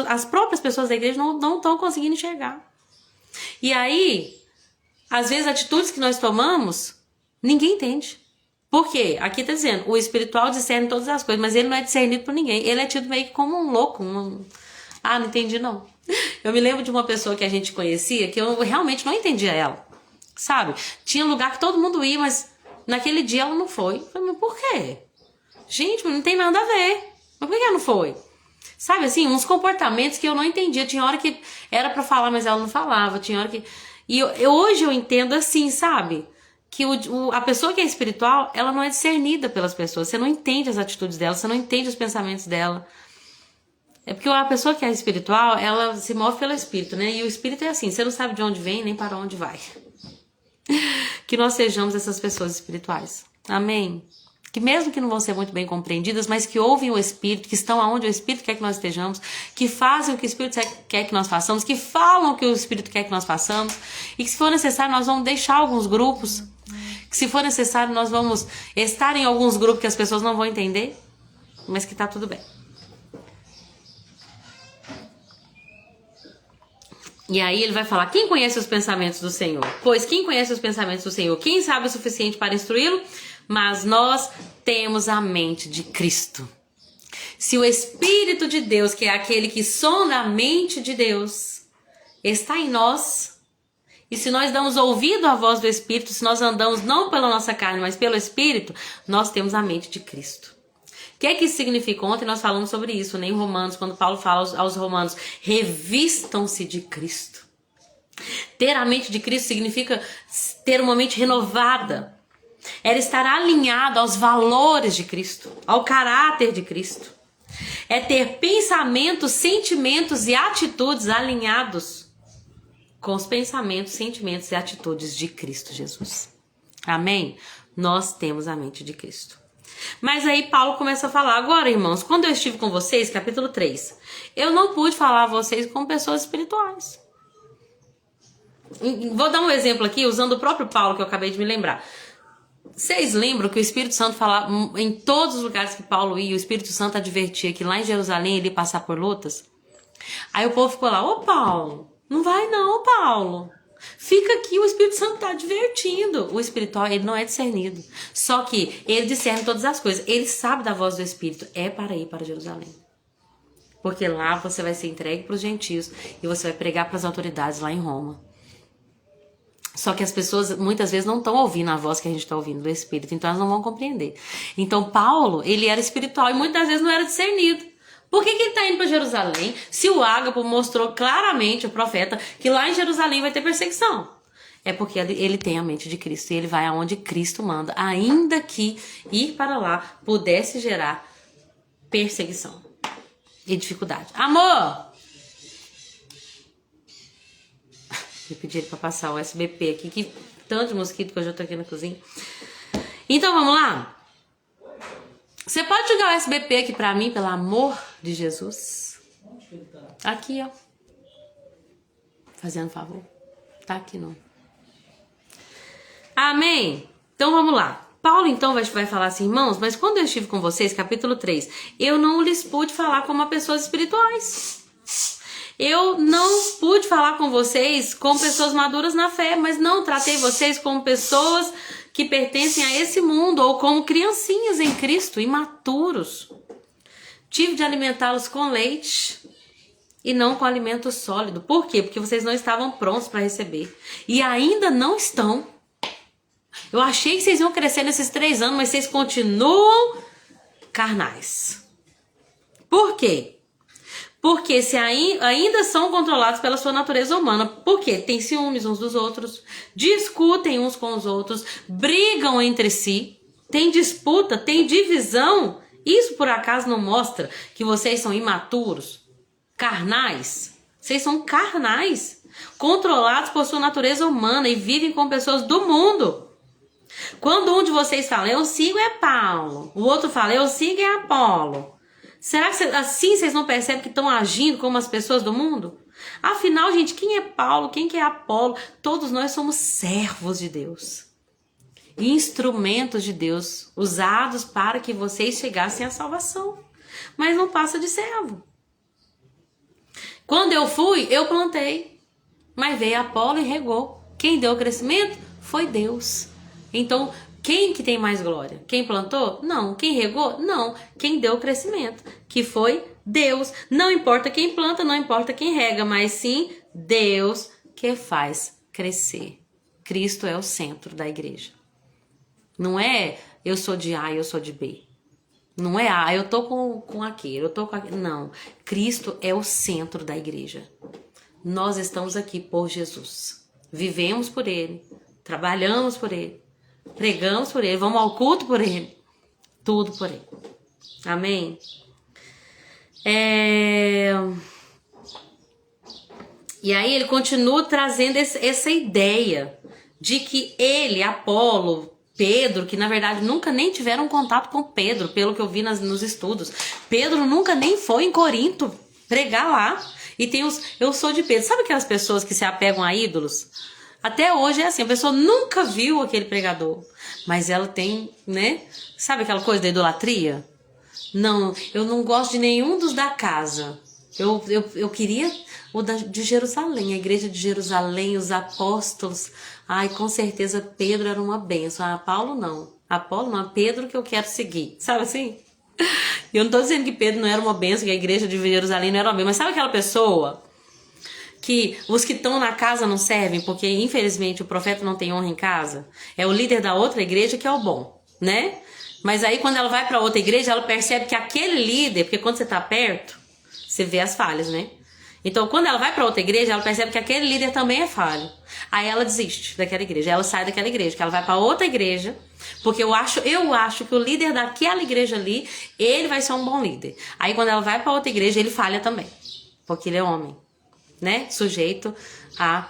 as próprias pessoas da igreja não estão conseguindo enxergar. E aí, às vezes atitudes que nós tomamos, ninguém entende. Por quê? Aqui tá dizendo, o espiritual discerne todas as coisas, mas ele não é discernido por ninguém. Ele é tido meio que como um louco. Não entendi não. Eu me lembro de uma pessoa que a gente conhecia que eu realmente não entendia ela. Sabe? Tinha lugar que todo mundo ia, mas naquele dia ela não foi. Eu falei, mas por quê? Gente, não tem nada a ver. Mas por que ela não foi? Sabe assim, uns comportamentos que eu não entendia. Tinha hora que era pra falar, mas ela não falava. Tinha hora que... E hoje eu entendo assim, sabe? Que a pessoa que é espiritual, ela não é discernida pelas pessoas. Você não entende as atitudes dela, você não entende os pensamentos dela. É porque a pessoa que é espiritual, ela se move pelo Espírito, né? E o Espírito é assim, você não sabe de onde vem nem para onde vai. Que nós sejamos essas pessoas espirituais. Amém? Que mesmo que não vão ser muito bem compreendidas, mas que ouvem o Espírito, que estão aonde o Espírito quer que nós estejamos, que fazem o que o Espírito quer que nós façamos, que falam o que o Espírito quer que nós façamos, e que se for necessário nós vamos deixar alguns grupos, que se for necessário nós vamos estar em alguns grupos que as pessoas não vão entender, mas que tá tudo bem. E aí ele vai falar, quem conhece os pensamentos do Senhor? Pois quem conhece os pensamentos do Senhor? Quem sabe o suficiente para instruí-lo? Mas nós temos a mente de Cristo. Se o Espírito de Deus, que é aquele que sonda a mente de Deus, está em nós, e se nós damos ouvido à voz do Espírito, se nós andamos não pela nossa carne, mas pelo Espírito, nós temos a mente de Cristo. O que é que isso significa? Ontem nós falamos sobre isso, né? Em Romanos, quando Paulo fala aos romanos, revistam-se de Cristo. Ter a mente de Cristo significa ter uma mente renovada. Era estar alinhado aos valores de Cristo, ao caráter de Cristo. É ter pensamentos, sentimentos e atitudes alinhados com os pensamentos, sentimentos e atitudes de Cristo Jesus. Amém? Nós temos a mente de Cristo. Mas aí Paulo começa a falar, agora irmãos, quando eu estive com vocês, capítulo 3, eu não pude falar a vocês como pessoas espirituais. Vou dar um exemplo aqui, usando o próprio Paulo que eu acabei de me lembrar. Vocês lembram que o Espírito Santo falava em todos os lugares que Paulo ia, o Espírito Santo advertia que lá em Jerusalém ele ia passar por lutas? Aí o povo ficou lá, ô Paulo, não vai não, Paulo. Fica aqui, o Espírito Santo está advertindo. O espiritual, ele não é discernido. Só que ele discerne todas as coisas. Ele sabe da voz do Espírito. É para ir para Jerusalém. Porque lá você vai ser entregue para os gentios e você vai pregar para as autoridades lá em Roma. Só que as pessoas muitas vezes não estão ouvindo a voz que a gente está ouvindo do Espírito, então elas não vão compreender. Então Paulo, ele era espiritual e muitas vezes não era discernido. Por que ele está indo para Jerusalém se o Ágapo mostrou claramente, o profeta, que lá em Jerusalém vai ter perseguição? É porque ele tem a mente de Cristo e ele vai aonde Cristo manda, ainda que ir para lá pudesse gerar perseguição e dificuldade. Amor! Eu pedi ele para passar o SBP aqui, que tanto de mosquito que eu já tô aqui na cozinha. Então vamos lá? Você pode jogar o SBP aqui pra mim, pelo amor de Jesus? Aqui, ó. Fazendo favor. Tá aqui não. Amém? Então vamos lá. Paulo então vai falar assim, irmãos, mas quando eu estive com vocês, capítulo 3, eu não lhes pude falar como a pessoas espirituais. Eu não pude falar com vocês como pessoas maduras na fé, mas não tratei vocês como pessoas que pertencem a esse mundo ou como criancinhas em Cristo, imaturos. Tive de alimentá-los com leite e não com alimento sólido. Por quê? Porque vocês não estavam prontos para receber. E ainda não estão. Eu achei que vocês iam crescer nesses 3 anos, mas vocês continuam carnais. Por quê? Porque se ainda são controlados pela sua natureza humana. Por quê? Tem ciúmes uns dos outros, discutem uns com os outros, brigam entre si, tem disputa, tem divisão. Isso por acaso não mostra que vocês são imaturos, carnais? Vocês são carnais, controlados por sua natureza humana e vivem com pessoas do mundo. Quando um de vocês fala, eu sigo é Paulo, o outro fala, eu sigo é Apolo. Será que assim vocês não percebem que estão agindo como as pessoas do mundo? Afinal, gente, quem é Paulo? Quem que é Apolo? Todos nós somos servos de Deus. Instrumentos de Deus, usados para que vocês chegassem à salvação. Mas não passa de servo. Quando eu fui, eu plantei. Mas veio Apolo e regou. Quem deu o crescimento foi Deus. Então, quem que tem mais glória? Quem plantou? Não. Quem regou? Não. Quem deu o crescimento, que foi Deus. Não importa quem planta, não importa quem rega, mas sim Deus que faz crescer. Cristo é o centro da igreja. Não é eu sou de A e eu sou de B. Não é eu tô com aquele, eu tô com aquele. Não. Cristo é o centro da igreja. Nós estamos aqui por Jesus. Vivemos por Ele. Trabalhamos por Ele. Pregamos por Ele, vamos ao culto por Ele, tudo por Ele. Amém? E aí ele continua trazendo essa ideia de que ele, Apolo, Pedro, que na verdade nunca nem tiveram contato com Pedro, pelo que eu vi nos estudos. Pedro nunca nem foi em Corinto pregar lá. E tem eu sou de Pedro. Sabe aquelas pessoas que se apegam a ídolos? Até hoje é assim, a pessoa nunca viu aquele pregador, mas ela tem, né? Sabe aquela coisa da idolatria? Não, eu não gosto de nenhum dos da casa. Eu queria o de Jerusalém, a igreja de Jerusalém, os apóstolos. Ai, com certeza Pedro era uma bênção. Ah, Paulo não. Apolo não, Pedro que eu quero seguir. Sabe assim? Eu não tô dizendo que Pedro não era uma bênção, que a igreja de Jerusalém não era uma bênção, mas sabe aquela pessoa que os que estão na casa não servem, porque infelizmente o profeta não tem honra em casa? É o líder da outra igreja que é o bom, né? Mas aí quando ela vai para outra igreja, ela percebe que aquele líder, porque quando você tá perto, você vê as falhas, né? Então quando ela vai para outra igreja, ela percebe que aquele líder também é falho. Aí ela desiste daquela igreja, ela sai daquela igreja, que ela vai para outra igreja, porque eu acho que o líder daquela igreja ali, ele vai ser um bom líder. Aí quando ela vai para outra igreja, ele falha também, porque ele é homem, né? Sujeito a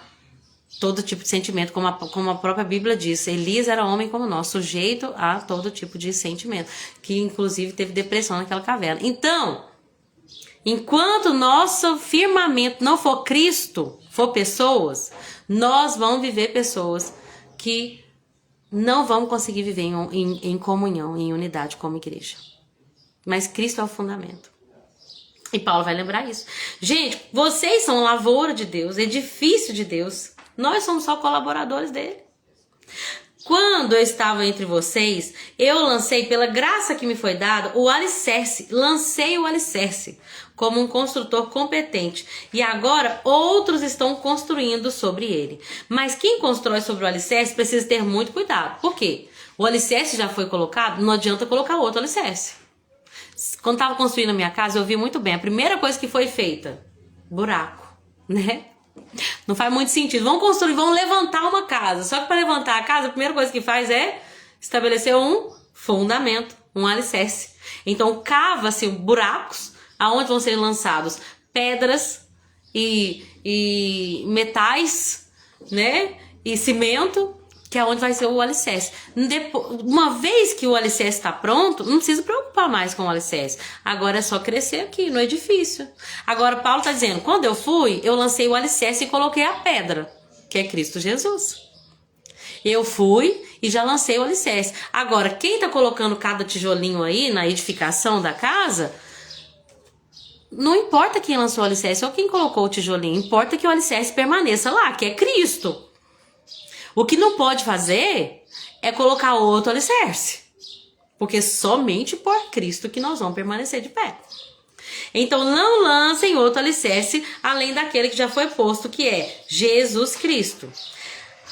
todo tipo de sentimento, como a própria Bíblia diz. Elias era homem como nós, sujeito a todo tipo de sentimento, que inclusive teve depressão naquela caverna. Então, enquanto nosso firmamento não for Cristo, for pessoas, nós vamos viver pessoas que não vamos conseguir viver em comunhão, em unidade como igreja. Mas Cristo é o fundamento. E Paulo vai lembrar isso. Gente, vocês são lavoura de Deus, edifício de Deus. Nós somos só colaboradores dele. Quando eu estava entre vocês, eu lancei, pela graça que me foi dada, o alicerce. Lancei o alicerce como um construtor competente. E agora outros estão construindo sobre ele. Mas quem constrói sobre o alicerce precisa ter muito cuidado. Por quê? O alicerce já foi colocado, não adianta colocar outro alicerce. Quando estava construindo a minha casa, eu vi muito bem. A primeira coisa que foi feita, buraco, né? Não faz muito sentido. Vão construir, vão levantar uma casa. Só que para levantar a casa, a primeira coisa que faz é estabelecer um fundamento, um alicerce. Então cava-se buracos aonde vão ser lançados pedras e metais, né? E cimento, que é onde vai ser o alicerce. Uma vez que o alicerce está pronto, não precisa preocupar mais com o alicerce. Agora é só crescer aqui no edifício. Agora Paulo está dizendo, quando eu fui, eu lancei o alicerce e coloquei a pedra, que é Cristo Jesus. Eu fui e já lancei o alicerce. Agora, quem está colocando cada tijolinho aí na edificação da casa, não importa quem lançou o alicerce ou quem colocou o tijolinho, importa que o alicerce permaneça lá, que é Cristo. O que não pode fazer é colocar outro alicerce, porque somente por Cristo que nós vamos permanecer de pé. Então não lancem outro alicerce além daquele que já foi posto, que é Jesus Cristo.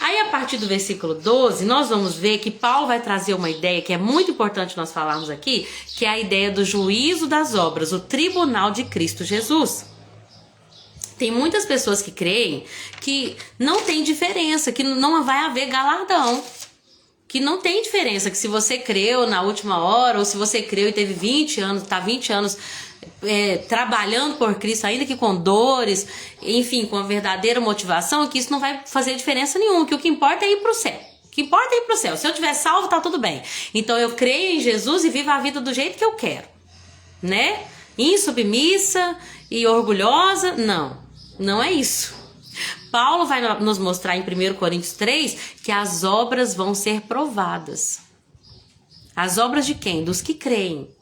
Aí a partir do versículo 12, nós vamos ver que Paulo vai trazer uma ideia que é muito importante nós falarmos aqui, que é a ideia do juízo das obras, o tribunal de Cristo Jesus. Tem muitas pessoas que creem que não tem diferença, que não vai haver galardão. Que não tem diferença, que se você creu na última hora, ou se você creu e teve 20 anos, está 20 anos trabalhando por Cristo, ainda que com dores, enfim, com a verdadeira motivação, que isso não vai fazer diferença nenhuma, que o que importa é ir para o céu. O que importa é ir para o céu. Se eu tiver salvo, tá tudo bem. Então eu creio em Jesus e vivo a vida do jeito que eu quero. Né? Insubmissa e orgulhosa, não. Não é isso. Paulo vai nos mostrar em 1 Coríntios 3 que as obras vão ser provadas. As obras de quem? Dos que creem.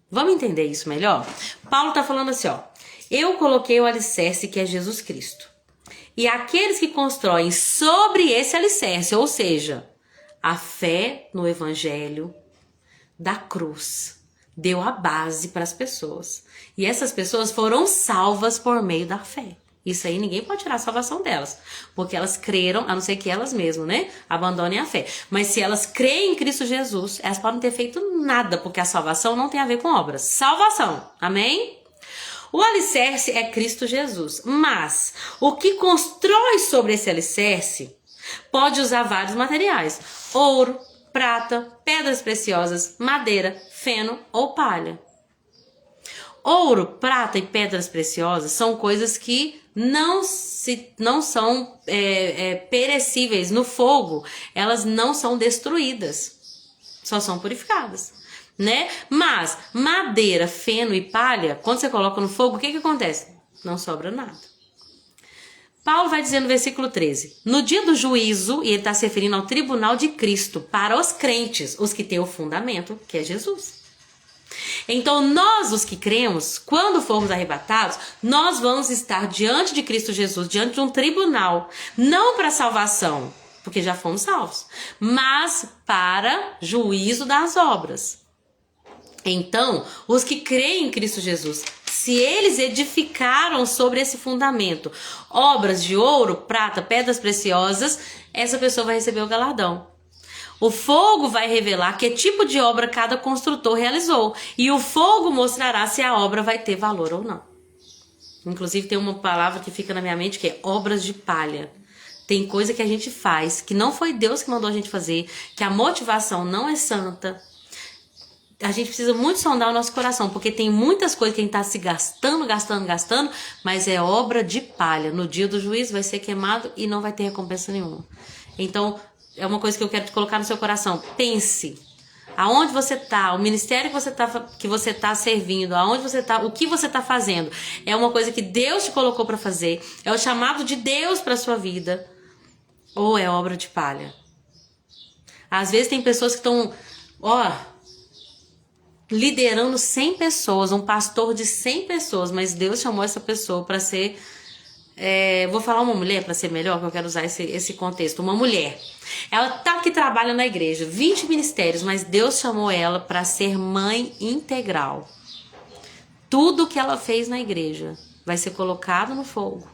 Vamos entender isso melhor? Paulo está falando assim, ó. Eu coloquei o alicerce que é Jesus Cristo. E aqueles que constroem sobre esse alicerce, ou seja, a fé no evangelho da cruz, deu a base para as pessoas. E essas pessoas foram salvas por meio da fé. Isso aí ninguém pode tirar a salvação delas. Porque elas creram, a não ser que elas mesmas, né? Abandonem a fé. Mas se elas creem em Cristo Jesus, elas podem ter feito nada. Porque a salvação não tem a ver com obras. Salvação. Amém? O alicerce é Cristo Jesus. Mas o que constrói sobre esse alicerce pode usar vários materiais. Ouro, prata, pedras preciosas, madeira, feno ou palha. Ouro, prata e pedras preciosas são coisas que não são perecíveis no fogo. Elas não são destruídas, só são purificadas, né? Mas madeira, feno e palha, quando você coloca no fogo, o que acontece? Não sobra nada. Paulo vai dizer no versículo 13, no dia do juízo, e ele está se referindo ao tribunal de Cristo, para os crentes, os que têm o fundamento, que é Jesus. Então nós, os que cremos, quando formos arrebatados, nós vamos estar diante de Cristo Jesus, diante de um tribunal, não para salvação, porque já fomos salvos, mas para juízo das obras. Então, os que creem em Cristo Jesus, se eles edificaram sobre esse fundamento obras de ouro, prata, pedras preciosas, essa pessoa vai receber o galardão. O fogo vai revelar que tipo de obra cada construtor realizou. E o fogo mostrará se a obra vai ter valor ou não. Inclusive tem uma palavra que fica na minha mente que é obras de palha. Tem coisa que a gente faz que não foi Deus que mandou a gente fazer, que a motivação não é santa. A gente precisa muito sondar o nosso coração, porque tem muitas coisas que a gente está se gastando, mas é obra de palha. No dia do juízo vai ser queimado e não vai ter recompensa nenhuma. Então, é uma coisa que eu quero te colocar no seu coração. Pense, aonde você está, o ministério que você tá servindo, aonde você está, o que você está fazendo. É uma coisa que Deus te colocou para fazer, é o chamado de Deus para sua vida, ou é obra de palha? Às vezes tem pessoas que estão, liderando 100 pessoas, um pastor de 100 pessoas, mas Deus chamou essa pessoa para ser Vou falar uma mulher para ser melhor, que eu quero usar esse contexto. Uma mulher. Ela tá que trabalha na igreja, 20 ministérios, mas Deus chamou ela para ser mãe integral. Tudo que ela fez na igreja vai ser colocado no fogo.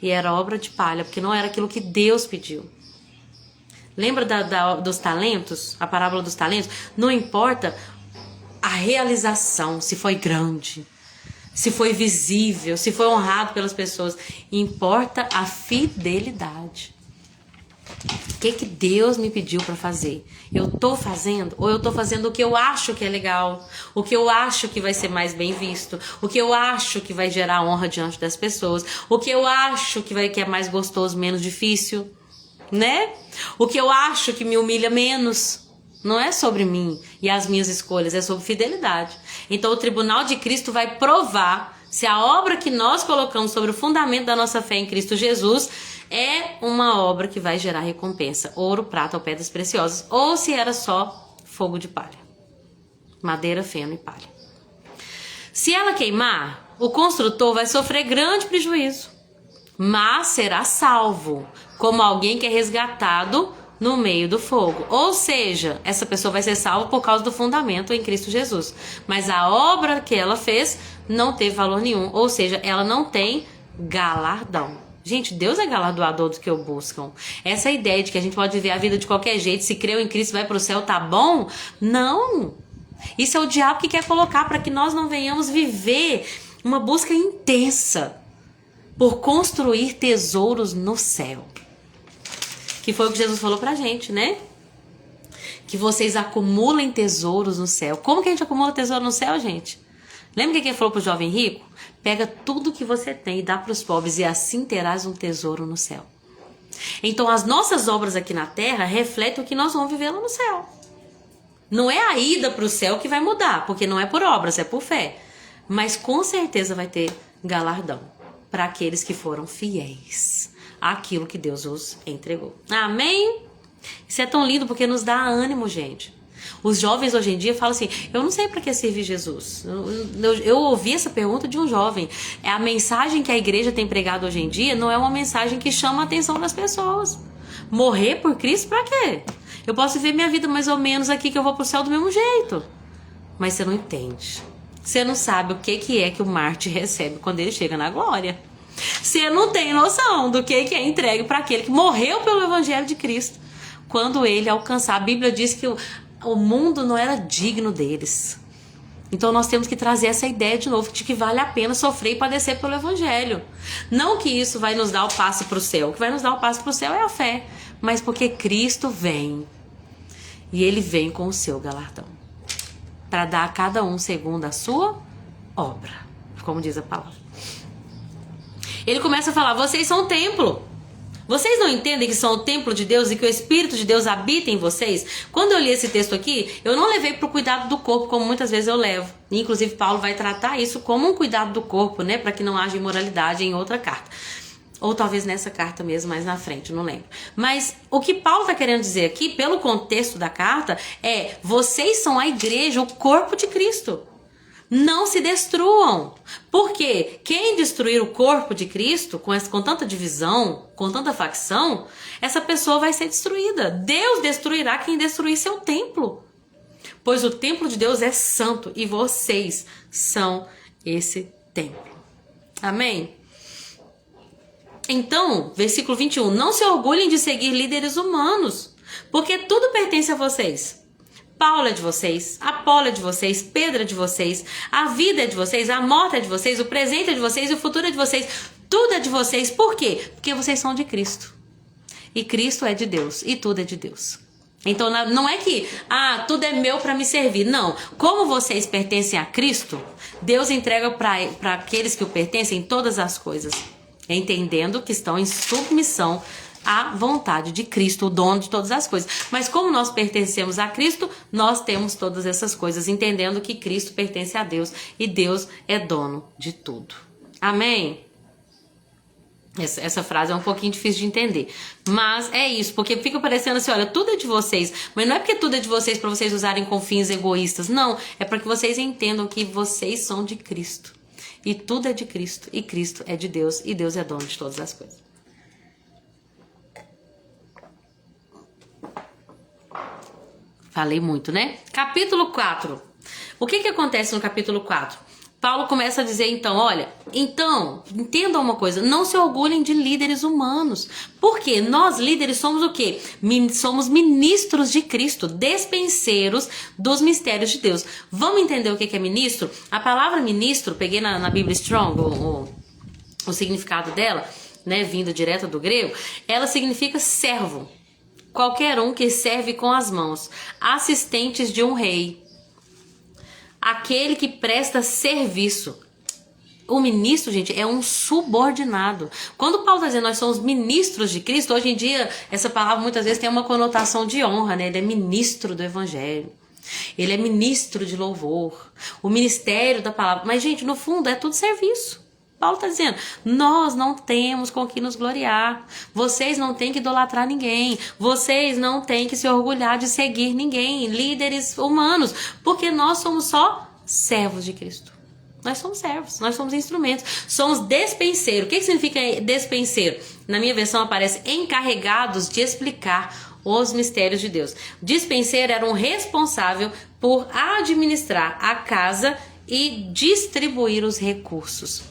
E era obra de palha, porque não era aquilo que Deus pediu. Lembra dos talentos? A parábola dos talentos? Não importa a realização, se foi grande, se foi visível, se foi honrado pelas pessoas. Importa a fidelidade. O que Deus me pediu para fazer? Eu tô fazendo? Ou eu tô fazendo o que eu acho que é legal? O que eu acho que vai ser mais bem visto? O que eu acho que vai gerar honra diante das pessoas? O que eu acho que é mais gostoso, menos difícil? Né? O que eu acho que me humilha menos? Não é sobre mim e as minhas escolhas, é sobre fidelidade. Então o tribunal de Cristo vai provar se a obra que nós colocamos sobre o fundamento da nossa fé em Cristo Jesus é uma obra que vai gerar recompensa, ouro, prata ou pedras preciosas, ou se era só fogo de palha, madeira, feno e palha. Se ela queimar, o construtor vai sofrer grande prejuízo, mas será salvo, como alguém que é resgatado no meio do fogo. Ou seja, essa pessoa vai ser salva por causa do fundamento em Cristo Jesus. Mas a obra que ela fez não teve valor nenhum. Ou seja, ela não tem galardão. Gente, Deus é galardoador dos que o buscam. Essa ideia de que a gente pode viver a vida de qualquer jeito, se creu em Cristo vai pro céu, tá bom? Não! Isso é o diabo que quer colocar para que nós não venhamos viver uma busca intensa por construir tesouros no céu. Que foi o que Jesus falou pra gente, né? Que vocês acumulem tesouros no céu. Como que a gente acumula tesouro no céu, gente? Lembra que ele falou pro jovem rico? Pega tudo que você tem e dá pros pobres e assim terás um tesouro no céu. Então as nossas obras aqui na terra refletem o que nós vamos viver lá no céu. Não é a ida pro céu que vai mudar, porque não é por obras, é por fé. Mas com certeza vai ter galardão para aqueles que foram fiéis àquilo que Deus os entregou. Amém? Isso é tão lindo porque nos dá ânimo, gente. Os jovens hoje em dia falam assim, eu não sei para que servir Jesus. Eu ouvi essa pergunta de um jovem. A mensagem que a igreja tem pregado hoje em dia não é uma mensagem que chama a atenção das pessoas. Morrer por Cristo para quê? Eu posso viver minha vida mais ou menos aqui que eu vou pro céu do mesmo jeito. Mas você não entende. Você não sabe o que é que o mártir recebe quando ele chega na glória. Você não tem noção do que é entregue para aquele que morreu pelo evangelho de Cristo. Quando ele alcançar, a Bíblia diz que o mundo não era digno deles. Então nós temos que trazer essa ideia de novo, de que vale a pena sofrer e padecer pelo evangelho. Não que isso vai nos dar o passo para o céu. O que vai nos dar o passo para o céu é a fé. Mas porque Cristo vem. E ele vem com o seu galardão. Para dar a cada um segundo a sua obra. Como diz a palavra. Ele começa a falar, vocês são o templo. Vocês não entendem que são o templo de Deus e que o Espírito de Deus habita em vocês? Quando eu li esse texto aqui, eu não levei para o cuidado do corpo, como muitas vezes eu levo. Inclusive, Paulo vai tratar isso como um cuidado do corpo, né? Para que não haja imoralidade em outra carta. Ou talvez nessa carta mesmo, mais na frente, não lembro. Mas o que Paulo está querendo dizer aqui, pelo contexto da carta, é: vocês são a igreja, o corpo de Cristo. Não se destruam. Porque quem destruir o corpo de Cristo, com tanta divisão, com tanta facção, essa pessoa vai ser destruída. Deus destruirá quem destruir seu templo. Pois o templo de Deus é santo e vocês são esse templo. Amém? Então, versículo 21, não se orgulhem de seguir líderes humanos, porque tudo pertence a vocês. Paulo é de vocês, Apolo é de vocês, Pedro é de vocês, a vida é de vocês, a morte é de vocês, o presente é de vocês e o futuro é de vocês. Tudo é de vocês. Por quê? Porque vocês são de Cristo. E Cristo é de Deus e tudo é de Deus. Então não é que, tudo é meu para me servir. Não. Como vocês pertencem a Cristo, Deus entrega para aqueles que o pertencem todas as coisas. Entendendo que estão em submissão à vontade de Cristo, o dono de todas as coisas. Mas como nós pertencemos a Cristo, nós temos todas essas coisas, entendendo que Cristo pertence a Deus e Deus é dono de tudo. Amém? Essa frase é um pouquinho difícil de entender, mas é isso, porque fica parecendo assim, olha, tudo é de vocês, mas não é porque tudo é de vocês para vocês usarem com fins egoístas, não, é para que vocês entendam que vocês são de Cristo. E tudo é de Cristo, e Cristo é de Deus, e Deus é dono de todas as coisas. Falei muito, né? Capítulo 4. O que acontece no capítulo 4? Paulo começa a dizer então, olha, então, entendam uma coisa, não se orgulhem de líderes humanos. Porque nós líderes somos o quê? Somos ministros de Cristo, despenseiros dos mistérios de Deus. Vamos entender o que é ministro? A palavra ministro, peguei na Bíblia Strong, o significado dela, né, vindo direto do grego, ela significa servo. Qualquer um que serve com as mãos, assistentes de um rei, aquele que presta serviço. O ministro, gente, é um subordinado. Quando Paulo está dizendo nós somos ministros de Cristo, hoje em dia essa palavra muitas vezes tem uma conotação de honra, né? Ele é ministro do evangelho, ele é ministro de louvor, o ministério da palavra. Mas, gente, no fundo é tudo serviço. Paulo está dizendo, nós não temos com que nos gloriar, vocês não têm que idolatrar ninguém, vocês não têm que se orgulhar de seguir ninguém, líderes humanos, porque nós somos só servos de Cristo. Nós somos servos, nós somos instrumentos, somos despenseiros. O que significa despenseiro? Na minha versão aparece encarregados de explicar os mistérios de Deus. Dispenseiro era um responsável por administrar a casa e distribuir os recursos.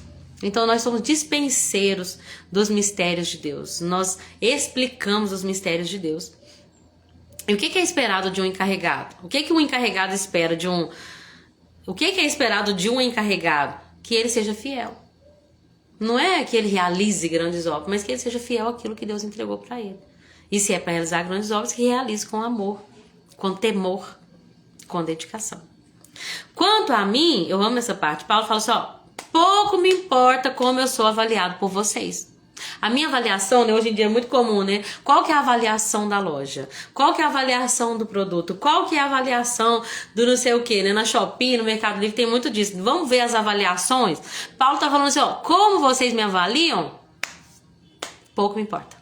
Então nós somos dispenseiros dos mistérios de Deus. Nós explicamos os mistérios de Deus. E o que é esperado de um encarregado? O que um encarregado espera de um... O que é esperado de um encarregado? Que ele seja fiel. Não é que ele realize grandes obras, mas que ele seja fiel àquilo que Deus entregou para ele. E se é para realizar grandes obras, que realize com amor, com temor, com dedicação. Quanto a mim, eu amo essa parte. Paulo fala assim, ó, pouco me importa como eu sou avaliado por vocês. A minha avaliação, né, hoje em dia é muito comum, né? Qual que é a avaliação da loja? Qual que é a avaliação do produto? Qual que é a avaliação do não sei o que, né? Na Shopee, no Mercado Livre tem muito disso. Vamos ver as avaliações? Paulo tá falando assim, ó, como vocês me avaliam? Pouco me importa.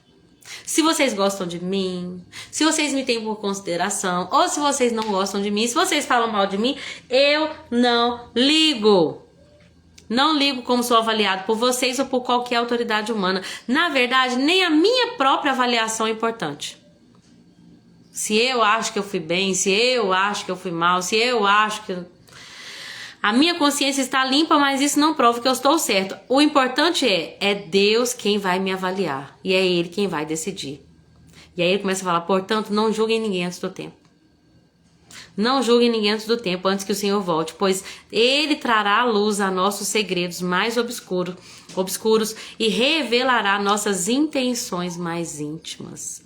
Se vocês gostam de mim, se vocês me têm por consideração, ou se vocês não gostam de mim, se vocês falam mal de mim, eu não ligo. Não ligo como sou avaliado por vocês ou por qualquer autoridade humana. Na verdade, nem a minha própria avaliação é importante. Se eu acho que eu fui bem, se eu acho que eu fui mal, se eu acho que... A minha consciência está limpa, mas isso não prova que eu estou certo. O importante é Deus quem vai me avaliar. E é Ele quem vai decidir. E aí ele começa a falar, portanto, não julguem ninguém antes do tempo. Não julguem ninguém antes do tempo, antes que o Senhor volte, pois Ele trará à luz a nossos segredos mais obscuros e revelará nossas intenções mais íntimas.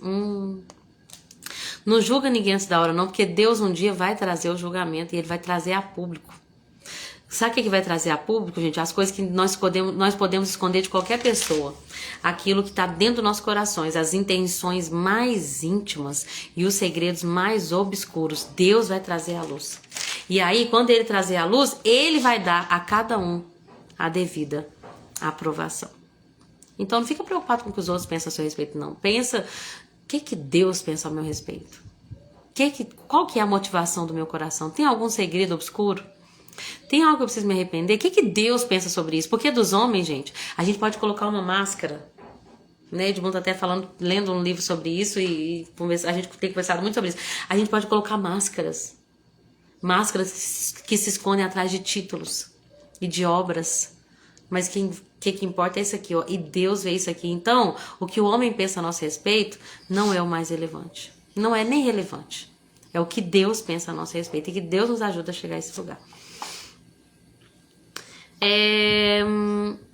Não julga ninguém antes da hora não, porque Deus um dia vai trazer o julgamento e Ele vai trazer a público. Sabe o que vai trazer a público, gente? As coisas que nós podemos esconder de qualquer pessoa. Aquilo que está dentro dos nossos corações, as intenções mais íntimas e os segredos mais obscuros. Deus vai trazer a luz. E aí, quando Ele trazer a luz, Ele vai dar a cada um a devida aprovação. Então, não fica preocupado com o que os outros pensam a seu respeito, não. Pensa, o que Deus pensa ao meu respeito? Qual que é a motivação do meu coração? Tem algum segredo obscuro? Tem algo que eu preciso me arrepender? O que Deus pensa sobre isso? Porque dos homens, gente, a gente pode colocar uma máscara, né? Edmundo até falando, lendo um livro sobre isso e a gente tem conversado muito sobre isso. A gente pode colocar máscaras que se escondem atrás de títulos e de obras. Mas o que importa é isso aqui, ó. E Deus vê isso aqui. Então, o que o homem pensa a nosso respeito não é o mais relevante. Não é nem relevante. É o que Deus pensa a nosso respeito e que Deus nos ajuda a chegar a esse lugar.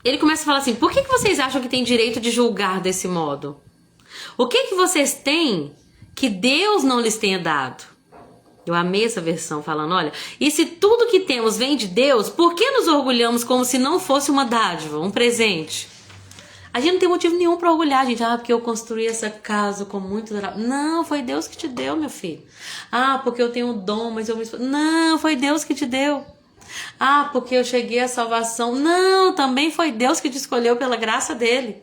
Ele começa a falar assim, por que vocês acham que tem direito de julgar desse modo? O que vocês têm que Deus não lhes tenha dado? Eu amei essa versão falando, olha, e se tudo que temos vem de Deus, por que nos orgulhamos como se não fosse uma dádiva, um presente? A gente não tem motivo nenhum para orgulhar, gente. Porque eu construí essa casa com muito trabalho. Não, foi Deus que te deu, meu filho. Porque eu tenho um dom, mas eu me... Não, foi Deus que te deu. Porque eu cheguei à salvação. Não, também foi Deus que te escolheu pela graça dele.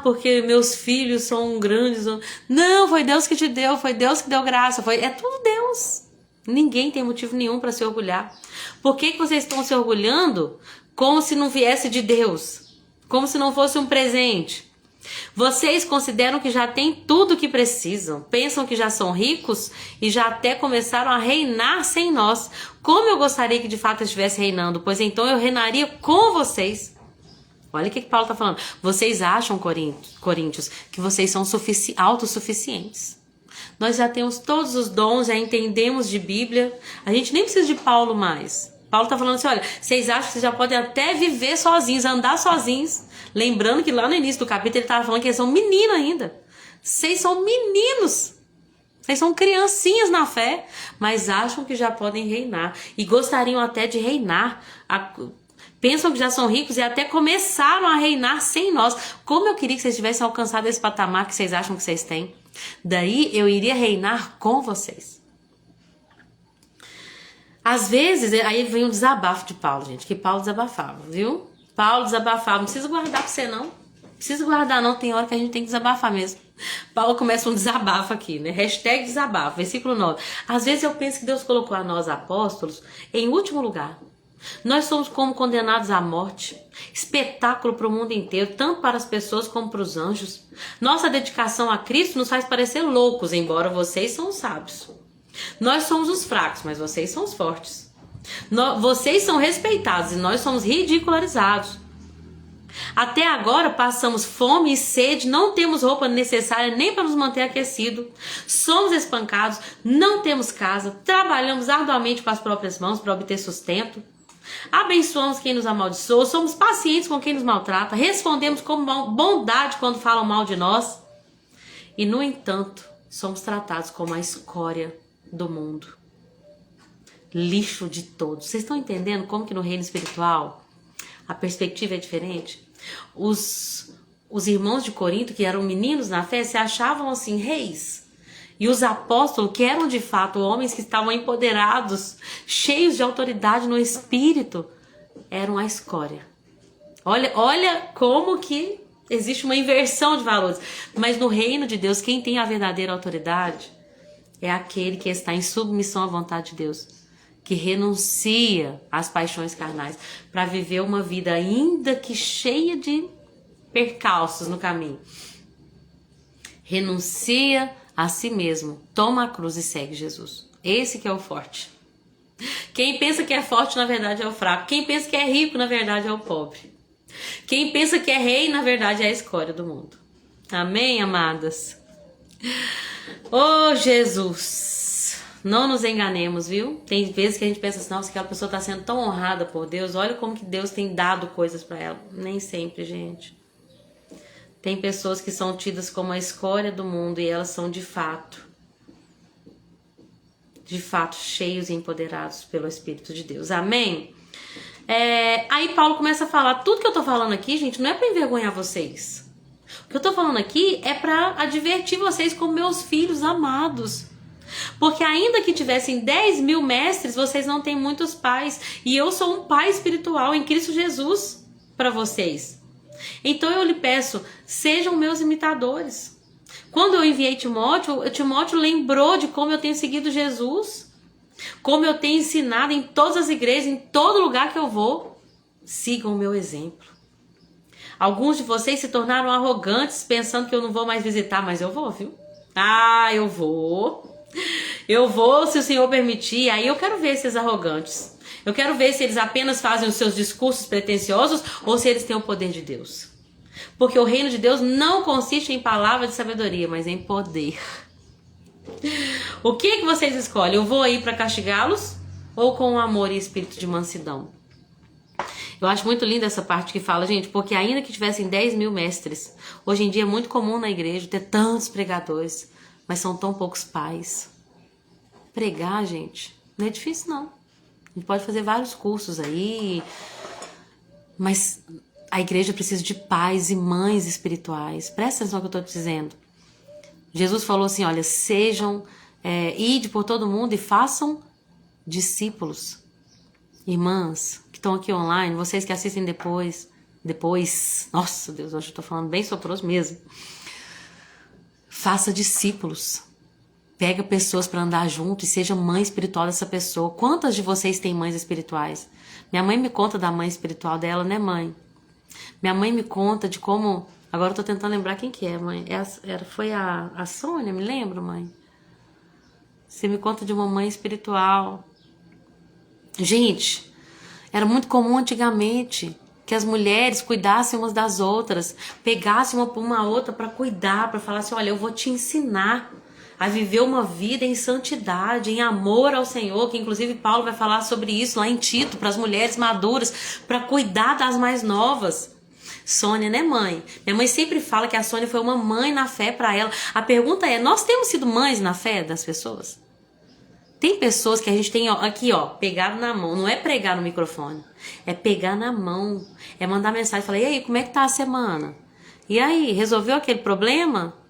Porque meus filhos são grandes. Não, foi Deus que te deu, foi Deus que deu graça. É tudo Deus. Ninguém tem motivo nenhum para se orgulhar. Por que vocês estão se orgulhando como se não viesse de Deus, como se não fosse um presente. Vocês consideram que já têm tudo o que precisam, pensam que já são ricos e já até começaram a reinar sem nós. Como eu gostaria que de fato eu estivesse reinando, pois então eu reinaria com vocês. Olha o que Paulo está falando. Vocês acham, Coríntios, que vocês são autossuficientes. Nós já temos todos os dons, já entendemos de Bíblia. A gente nem precisa de Paulo mais. Paulo está falando assim, olha, vocês acham que vocês já podem até viver sozinhos, andar sozinhos. Lembrando que lá no início do capítulo ele estava falando que eles são meninos ainda. Vocês são meninos. Vocês são criancinhas na fé, mas acham que já podem reinar. E gostariam até de reinar. Pensam que já são ricos e até começaram a reinar sem nós. Como eu queria que vocês tivessem alcançado esse patamar que vocês acham que vocês têm. Daí eu iria reinar com vocês. Às vezes, aí vem um desabafo de Paulo, gente. Que Paulo desabafava, viu? Paulo desabafava. Não precisa guardar pra você, não. Não precisa guardar, não. Tem hora que a gente tem que desabafar mesmo. Paulo começa um desabafo aqui, né? Hashtag desabafo, versículo 9. Às vezes eu penso que Deus colocou a nós, apóstolos, em último lugar. Nós somos como condenados à morte, espetáculo para o mundo inteiro, tanto para as pessoas como para os anjos. Nossa dedicação a Cristo nos faz parecer loucos, embora vocês são os sábios. Nós somos os fracos, mas vocês são os fortes. Vocês são respeitados e nós somos ridicularizados. Até agora passamos fome e sede, não temos roupa necessária nem para nos manter aquecidos. Somos espancados, não temos casa, trabalhamos arduamente com as próprias mãos para obter sustento. Abençoamos quem nos amaldiçoa, somos pacientes com quem nos maltrata, respondemos com bondade quando falam mal de nós. E, no entanto, somos tratados como a escória do mundo. Lixo de todos. Vocês estão entendendo como que no reino espiritual a perspectiva é diferente? Os irmãos de Corinto, que eram meninos na fé, se achavam assim, reis. E os apóstolos, que eram de fato homens que estavam empoderados, cheios de autoridade no espírito, eram a escória. Olha como que existe uma inversão de valores. Mas no reino de Deus, quem tem a verdadeira autoridade é aquele que está em submissão à vontade de Deus, que renuncia às paixões carnais para viver uma vida ainda que cheia de percalços no caminho. Renuncia a si mesmo, toma a cruz e segue Jesus. Esse que é o forte. Quem pensa que é forte, na verdade, é o fraco. Quem pensa que é rico, na verdade, é o pobre. Quem pensa que é rei, na verdade, é a escória do mundo. Amém, amadas? Oh, Jesus! Não nos enganemos, viu? Tem vezes que a gente pensa assim, nossa, aquela pessoa está sendo tão honrada por Deus. Olha como que Deus tem dado coisas para ela. Nem sempre, gente. Tem pessoas que são tidas como a escória do mundo e elas são de fato cheios e empoderados pelo Espírito de Deus. Amém? Aí Paulo começa a falar, tudo que eu tô falando aqui, gente, não é para envergonhar vocês. O que eu tô falando aqui é para advertir vocês como meus filhos amados. Porque ainda que tivessem 10.000 mestres, vocês não têm muitos pais. E eu sou um pai espiritual em Cristo Jesus para vocês. Então eu lhe peço, sejam meus imitadores. Quando eu enviei Timóteo lembrou de como eu tenho seguido Jesus, como eu tenho ensinado em todas as igrejas, em todo lugar que eu vou. Sigam o meu exemplo. Alguns de vocês se tornaram arrogantes, pensando que eu não vou mais visitar, mas eu vou, viu? Eu vou. Eu vou, se o Senhor permitir. Aí eu quero ver esses arrogantes. Eu quero ver se eles apenas fazem os seus discursos pretensiosos ou se eles têm o poder de Deus. Porque o reino de Deus não consiste em palavras de sabedoria, mas em poder. O que vocês escolhem? Eu vou aí para castigá-los ou com amor e espírito de mansidão? Eu acho muito linda essa parte que fala, gente, porque ainda que tivessem 10.000 mestres, hoje em dia é muito comum na igreja ter tantos pregadores, mas são tão poucos pais. Pregar, gente, não é difícil não. A gente pode fazer vários cursos aí, mas a igreja precisa de pais e mães espirituais. Presta atenção no que eu estou dizendo. Jesus falou assim, olha, ide por todo mundo e façam discípulos. Irmãs que estão aqui online, vocês que assistem depois, nossa Deus, hoje eu estou falando bem soproso mesmo. Faça discípulos. Pega pessoas para andar junto e seja mãe espiritual dessa pessoa. Quantas de vocês têm mães espirituais? Minha mãe me conta da mãe espiritual dela, né, mãe? Minha mãe me conta de como... Agora eu tô tentando lembrar quem que é, mãe. Foi a Sônia, me lembra, mãe? Você me conta de uma mãe espiritual. Gente, era muito comum antigamente que as mulheres cuidassem umas das outras, pegassem uma por uma outra para cuidar, para falar assim, olha, eu vou te ensinar a viver uma vida em santidade, em amor ao Senhor, que inclusive Paulo vai falar sobre isso lá em Tito, para as mulheres maduras, para cuidar das mais novas. Sônia, né, mãe? Minha mãe sempre fala que a Sônia foi uma mãe na fé para ela. A pergunta é, nós temos sido mães na fé das pessoas? Tem pessoas que a gente tem aqui, ó, pegado na mão. Não é pregar no microfone, é pegar na mão. É mandar mensagem e falar, e aí, como é que tá a semana? E aí, resolveu aquele problema?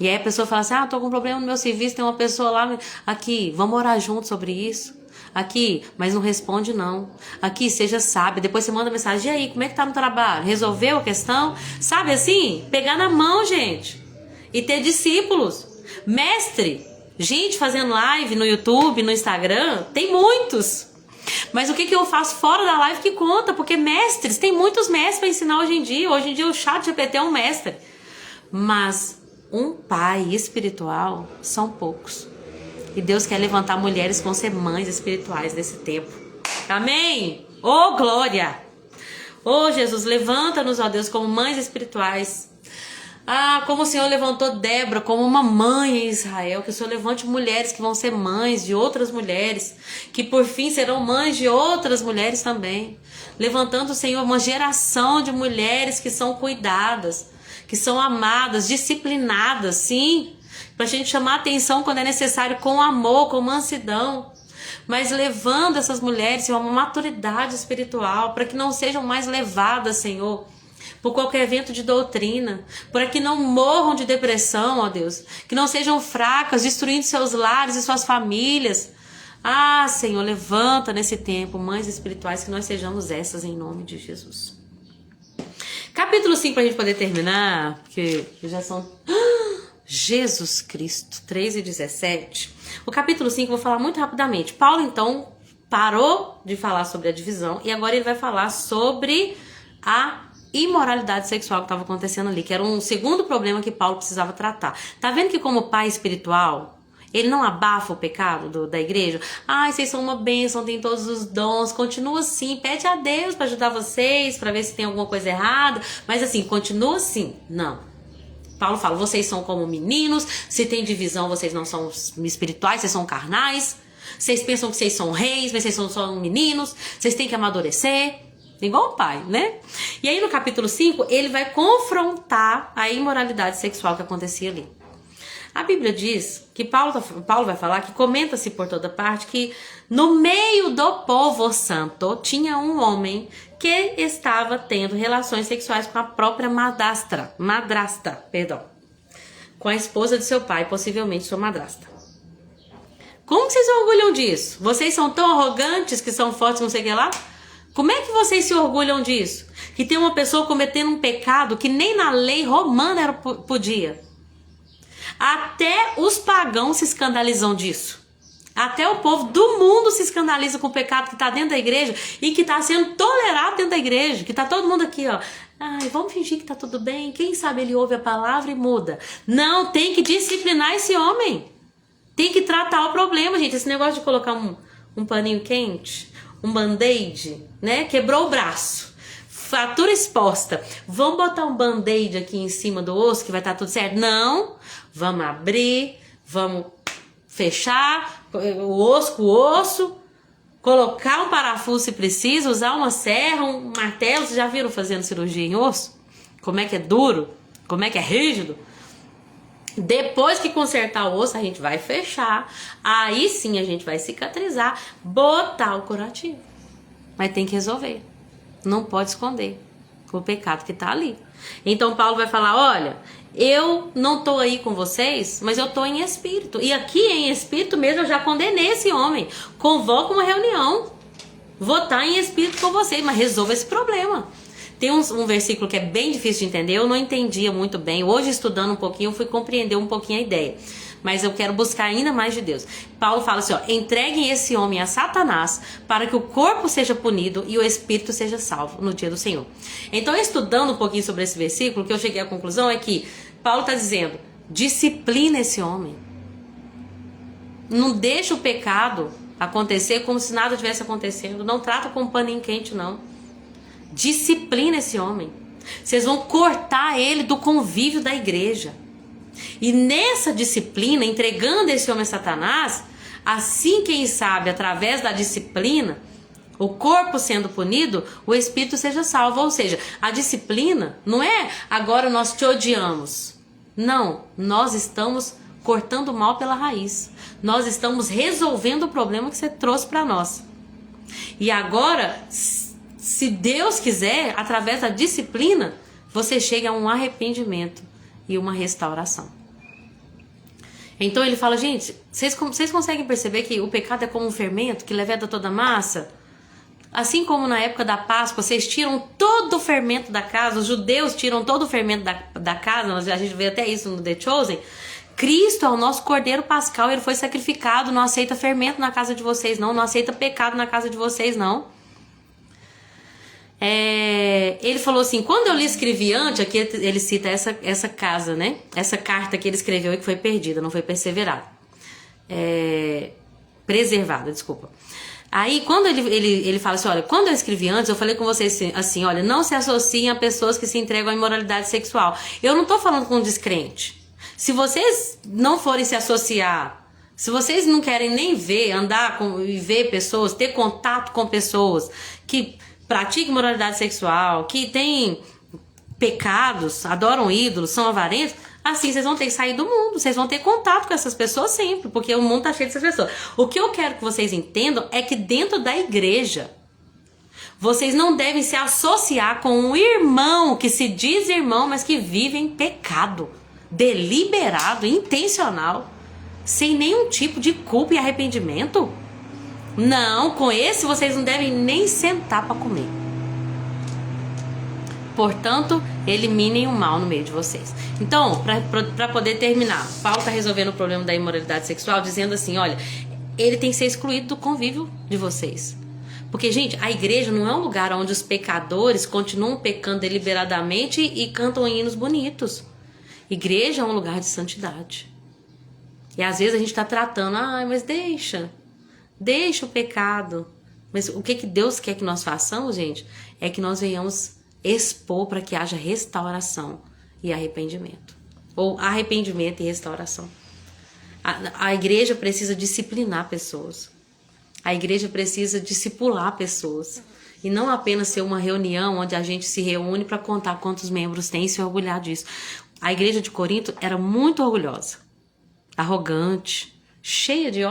E aí a pessoa fala assim, tô com um problema no meu serviço, tem uma pessoa lá, aqui, vamos orar junto sobre isso. Aqui, mas não responde não. Aqui, seja sábio. Depois você manda mensagem, e aí, como é que tá no trabalho? Resolveu a questão? Sabe assim? Pegar na mão, gente. E ter discípulos. Mestre, gente fazendo live no YouTube, no Instagram, tem muitos. Mas o que eu faço fora da live que conta? Porque mestres, tem muitos mestres para ensinar hoje em dia. Hoje em dia o ChatGPT é um mestre. Mas um pai espiritual são poucos. E Deus quer levantar mulheres que vão ser mães espirituais nesse tempo. Amém? Ô, glória! Ô, Jesus, levanta-nos, ó Deus, como mães espirituais. Como o Senhor levantou Débora como uma mãe em Israel. Que o Senhor levante mulheres que vão ser mães de outras mulheres. Que por fim serão mães de outras mulheres também. Levantando, Senhor, uma geração de mulheres que são cuidadas, que são amadas, disciplinadas, sim. Pra gente chamar atenção quando é necessário, com amor, com mansidão. Mas levando essas mulheres a uma maturidade espiritual, para que não sejam mais levadas, Senhor, por qualquer evento de doutrina, para que não morram de depressão, ó Deus, que não sejam fracas, destruindo seus lares e suas famílias. Senhor, levanta nesse tempo mães espirituais, que nós sejamos essas em nome de Jesus. Capítulo 5 para a gente poder terminar, porque já são... Jesus Cristo, 3:17. O capítulo 5 vou falar muito rapidamente. Paulo, então, parou de falar sobre a divisão e agora ele vai falar sobre a imoralidade sexual que estava acontecendo ali, que era um segundo problema que Paulo precisava tratar. Tá vendo que como pai espiritual, ele não abafa o pecado da igreja? Vocês são uma bênção, tem todos os dons, continua assim, pede a Deus para ajudar vocês, para ver se tem alguma coisa errada, mas assim, continua assim. Não. Paulo fala, vocês são como meninos, se tem divisão, vocês não são espirituais, vocês são carnais, vocês pensam que vocês são reis, mas vocês são só meninos, vocês têm que amadurecer, igual o pai, né? E aí no capítulo 5, ele vai confrontar a imoralidade sexual que acontecia ali. A Bíblia diz que Paulo vai falar, que comenta-se por toda parte, que no meio do povo santo tinha um homem que estava tendo relações sexuais com a própria madrasta, com a esposa de seu pai, possivelmente sua madrasta. Como que vocês se orgulham disso? Vocês são tão arrogantes que são fortes, não sei o que lá? Como é que vocês se orgulham disso? Que tem uma pessoa cometendo um pecado que nem na lei romana podia. Até os pagãos se escandalizam disso. Até o povo do mundo se escandaliza com o pecado que está dentro da igreja e que está sendo tolerado dentro da igreja. Que está todo mundo aqui, ó. Vamos fingir que está tudo bem. Quem sabe ele ouve a palavra e muda. Não, tem que disciplinar esse homem. Tem que tratar o problema, gente. Esse negócio de colocar um paninho quente, um band-aid, né? Quebrou o braço. Fratura exposta. Vamos botar um band-aid aqui em cima do osso que vai estar tudo certo? Não. Vamos abrir, vamos fechar o osso com o osso, colocar um parafuso se precisa, usar uma serra, um martelo. Vocês já viram fazendo cirurgia em osso? Como é que é duro? Como é que é rígido? Depois que consertar o osso, a gente vai fechar. Aí sim a gente vai cicatrizar, botar o curativo. Mas tem que resolver. Não pode esconder o pecado que tá ali. Então Paulo vai falar, olha, eu não tô aí com vocês, mas eu tô em espírito. E aqui em espírito mesmo eu já condenei esse homem. Convoco uma reunião. Vou estar em espírito com vocês, mas resolva esse problema. Tem um versículo que é bem difícil de entender, eu não entendia muito bem. Hoje, estudando um pouquinho, eu fui compreender um pouquinho a ideia. mas eu quero buscar ainda mais de Deus. Paulo fala assim, ó, entreguem esse homem a Satanás para que o corpo seja punido e o espírito seja salvo no dia do Senhor. Então, estudando um pouquinho sobre esse versículo, o que eu cheguei à conclusão é que Paulo está dizendo, disciplina esse homem. Não deixa o pecado acontecer como se nada tivesse acontecendo. Não trata com paninho quente, não. Disciplina esse homem. Vocês vão cortar ele do convívio da igreja. E nessa disciplina, entregando esse homem a Satanás, assim, quem sabe, através da disciplina, o corpo sendo punido, o espírito seja salvo. Ou seja, a disciplina não é agora nós te odiamos. Não, nós estamos cortando o mal pela raiz. Nós estamos resolvendo o problema que você trouxe para nós. E agora, se Deus quiser, através da disciplina, você chega a um arrependimento e uma restauração. Então ele fala, gente, vocês conseguem perceber que o pecado é como um fermento que leveda toda a massa? Assim como na época da Páscoa, vocês tiram todo o fermento da casa, os judeus tiram todo o fermento da casa, a gente vê até isso no The Chosen. Cristo é o nosso cordeiro pascal, ele foi sacrificado, não aceita fermento na casa de vocês não aceita pecado na casa de vocês não. Ele falou assim, quando eu lhe escrevi antes, aqui ele cita essa casa, né? Essa carta que ele escreveu e que foi perdida, não foi perseverada. Preservada, desculpa. Aí, quando ele fala assim, olha, quando eu escrevi antes, eu falei com vocês assim, olha, não se associem a pessoas que se entregam à imoralidade sexual. Eu não tô falando com um descrente. Se vocês não forem se associar, se vocês não querem nem ver, andar e ver pessoas, ter contato com pessoas que praticam imoralidade sexual, que têm pecados, adoram ídolos, são avarentos, assim vocês vão ter que sair do mundo, vocês vão ter contato com essas pessoas sempre, porque o mundo tá cheio dessas pessoas. O que eu quero que vocês entendam é que dentro da igreja, vocês não devem se associar com um irmão que se diz irmão, mas que vive em pecado, deliberado, intencional, sem nenhum tipo de culpa e arrependimento. Não, com esse vocês não devem nem sentar para comer. Portanto, eliminem o mal no meio de vocês. Então, para poder terminar, Paulo está resolvendo o problema da imoralidade sexual, dizendo assim, olha, ele tem que ser excluído do convívio de vocês. Porque, gente, a igreja não é um lugar onde os pecadores continuam pecando deliberadamente e cantam hinos bonitos. Igreja é um lugar de santidade. E às vezes a gente está tratando, mas deixa o pecado. Mas o que Deus quer que nós façamos, gente, é que nós venhamos expor para que haja restauração e arrependimento. Ou arrependimento e restauração. A igreja precisa disciplinar pessoas. A igreja precisa discipular pessoas. E não apenas ser uma reunião onde a gente se reúne para contar quantos membros tem e se orgulhar disso. A igreja de Corinto era muito orgulhosa, arrogante, cheia de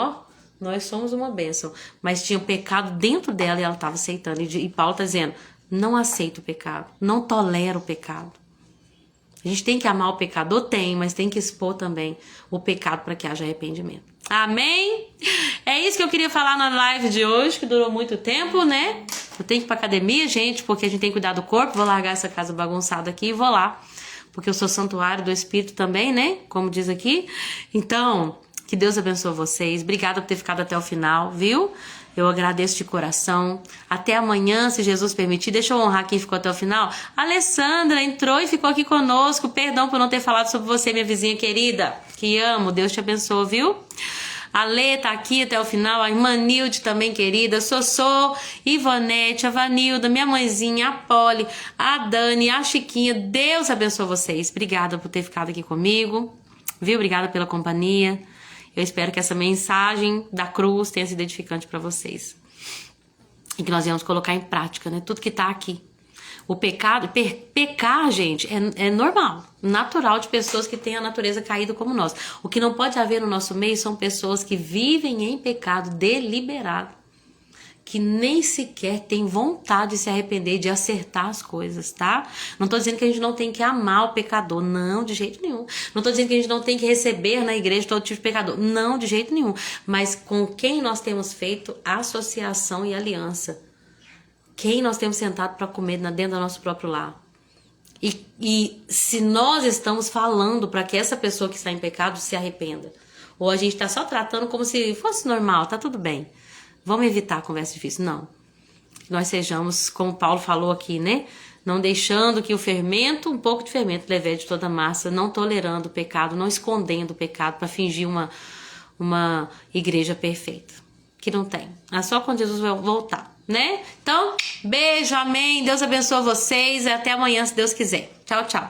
nós somos uma bênção, mas tinha pecado dentro dela e ela estava aceitando. E Paulo está dizendo, não aceita o pecado, não tolera o pecado. A gente tem que amar o pecador? Tem, mas tem que expor também o pecado para que haja arrependimento. Amém? É isso que eu queria falar na live de hoje, que durou muito tempo, né? Eu tenho que ir pra academia, gente, porque a gente tem que cuidar do corpo. Vou largar essa casa bagunçada aqui e vou lá. Porque eu sou santuário do Espírito também, né? Como diz aqui. Então, que Deus abençoe vocês. Obrigada por ter ficado até o final, viu? Eu agradeço de coração. Até amanhã, se Jesus permitir. Deixa eu honrar quem ficou até o final. A Alessandra entrou e ficou aqui conosco. Perdão por não ter falado sobre você, minha vizinha querida. Que amo. Deus te abençoe, viu? A Lê tá aqui até o final. A irmã Nilde também, querida. Sossô, Ivonete, a Vanilda, minha mãezinha, a Polly, a Dani, a Chiquinha. Deus abençoe vocês. Obrigada por ter ficado aqui comigo. Viu? Obrigada pela companhia. Eu espero que essa mensagem da cruz tenha sido edificante para vocês. E que nós venhamos colocar em prática, né? Tudo que tá aqui. O pecado, pecar, gente, é normal, natural de pessoas que têm a natureza caída como nós. O que não pode haver no nosso meio são pessoas que vivem em pecado deliberado, que nem sequer têm vontade de se arrepender, de acertar as coisas, tá? Não tô dizendo que a gente não tem que amar o pecador, não, de jeito nenhum. Não tô dizendo que a gente não tem que receber na igreja todo tipo de pecador, não, de jeito nenhum. Mas com quem nós temos feito associação e aliança? Quem nós temos sentado para comer dentro do nosso próprio lar? E se nós estamos falando para que essa pessoa que está em pecado se arrependa, Ou a gente tá só tratando como se fosse normal, tá tudo bem. Vamos evitar a conversa difícil. Não. Nós sejamos, como Paulo falou aqui, né? Não deixando que o fermento, um pouco de fermento, leve de toda a massa, não tolerando o pecado, não escondendo o pecado para fingir uma igreja perfeita. Que não tem. É só quando Jesus vai voltar, né? Então, beijo, amém. Deus abençoe vocês e até amanhã, se Deus quiser. Tchau, tchau.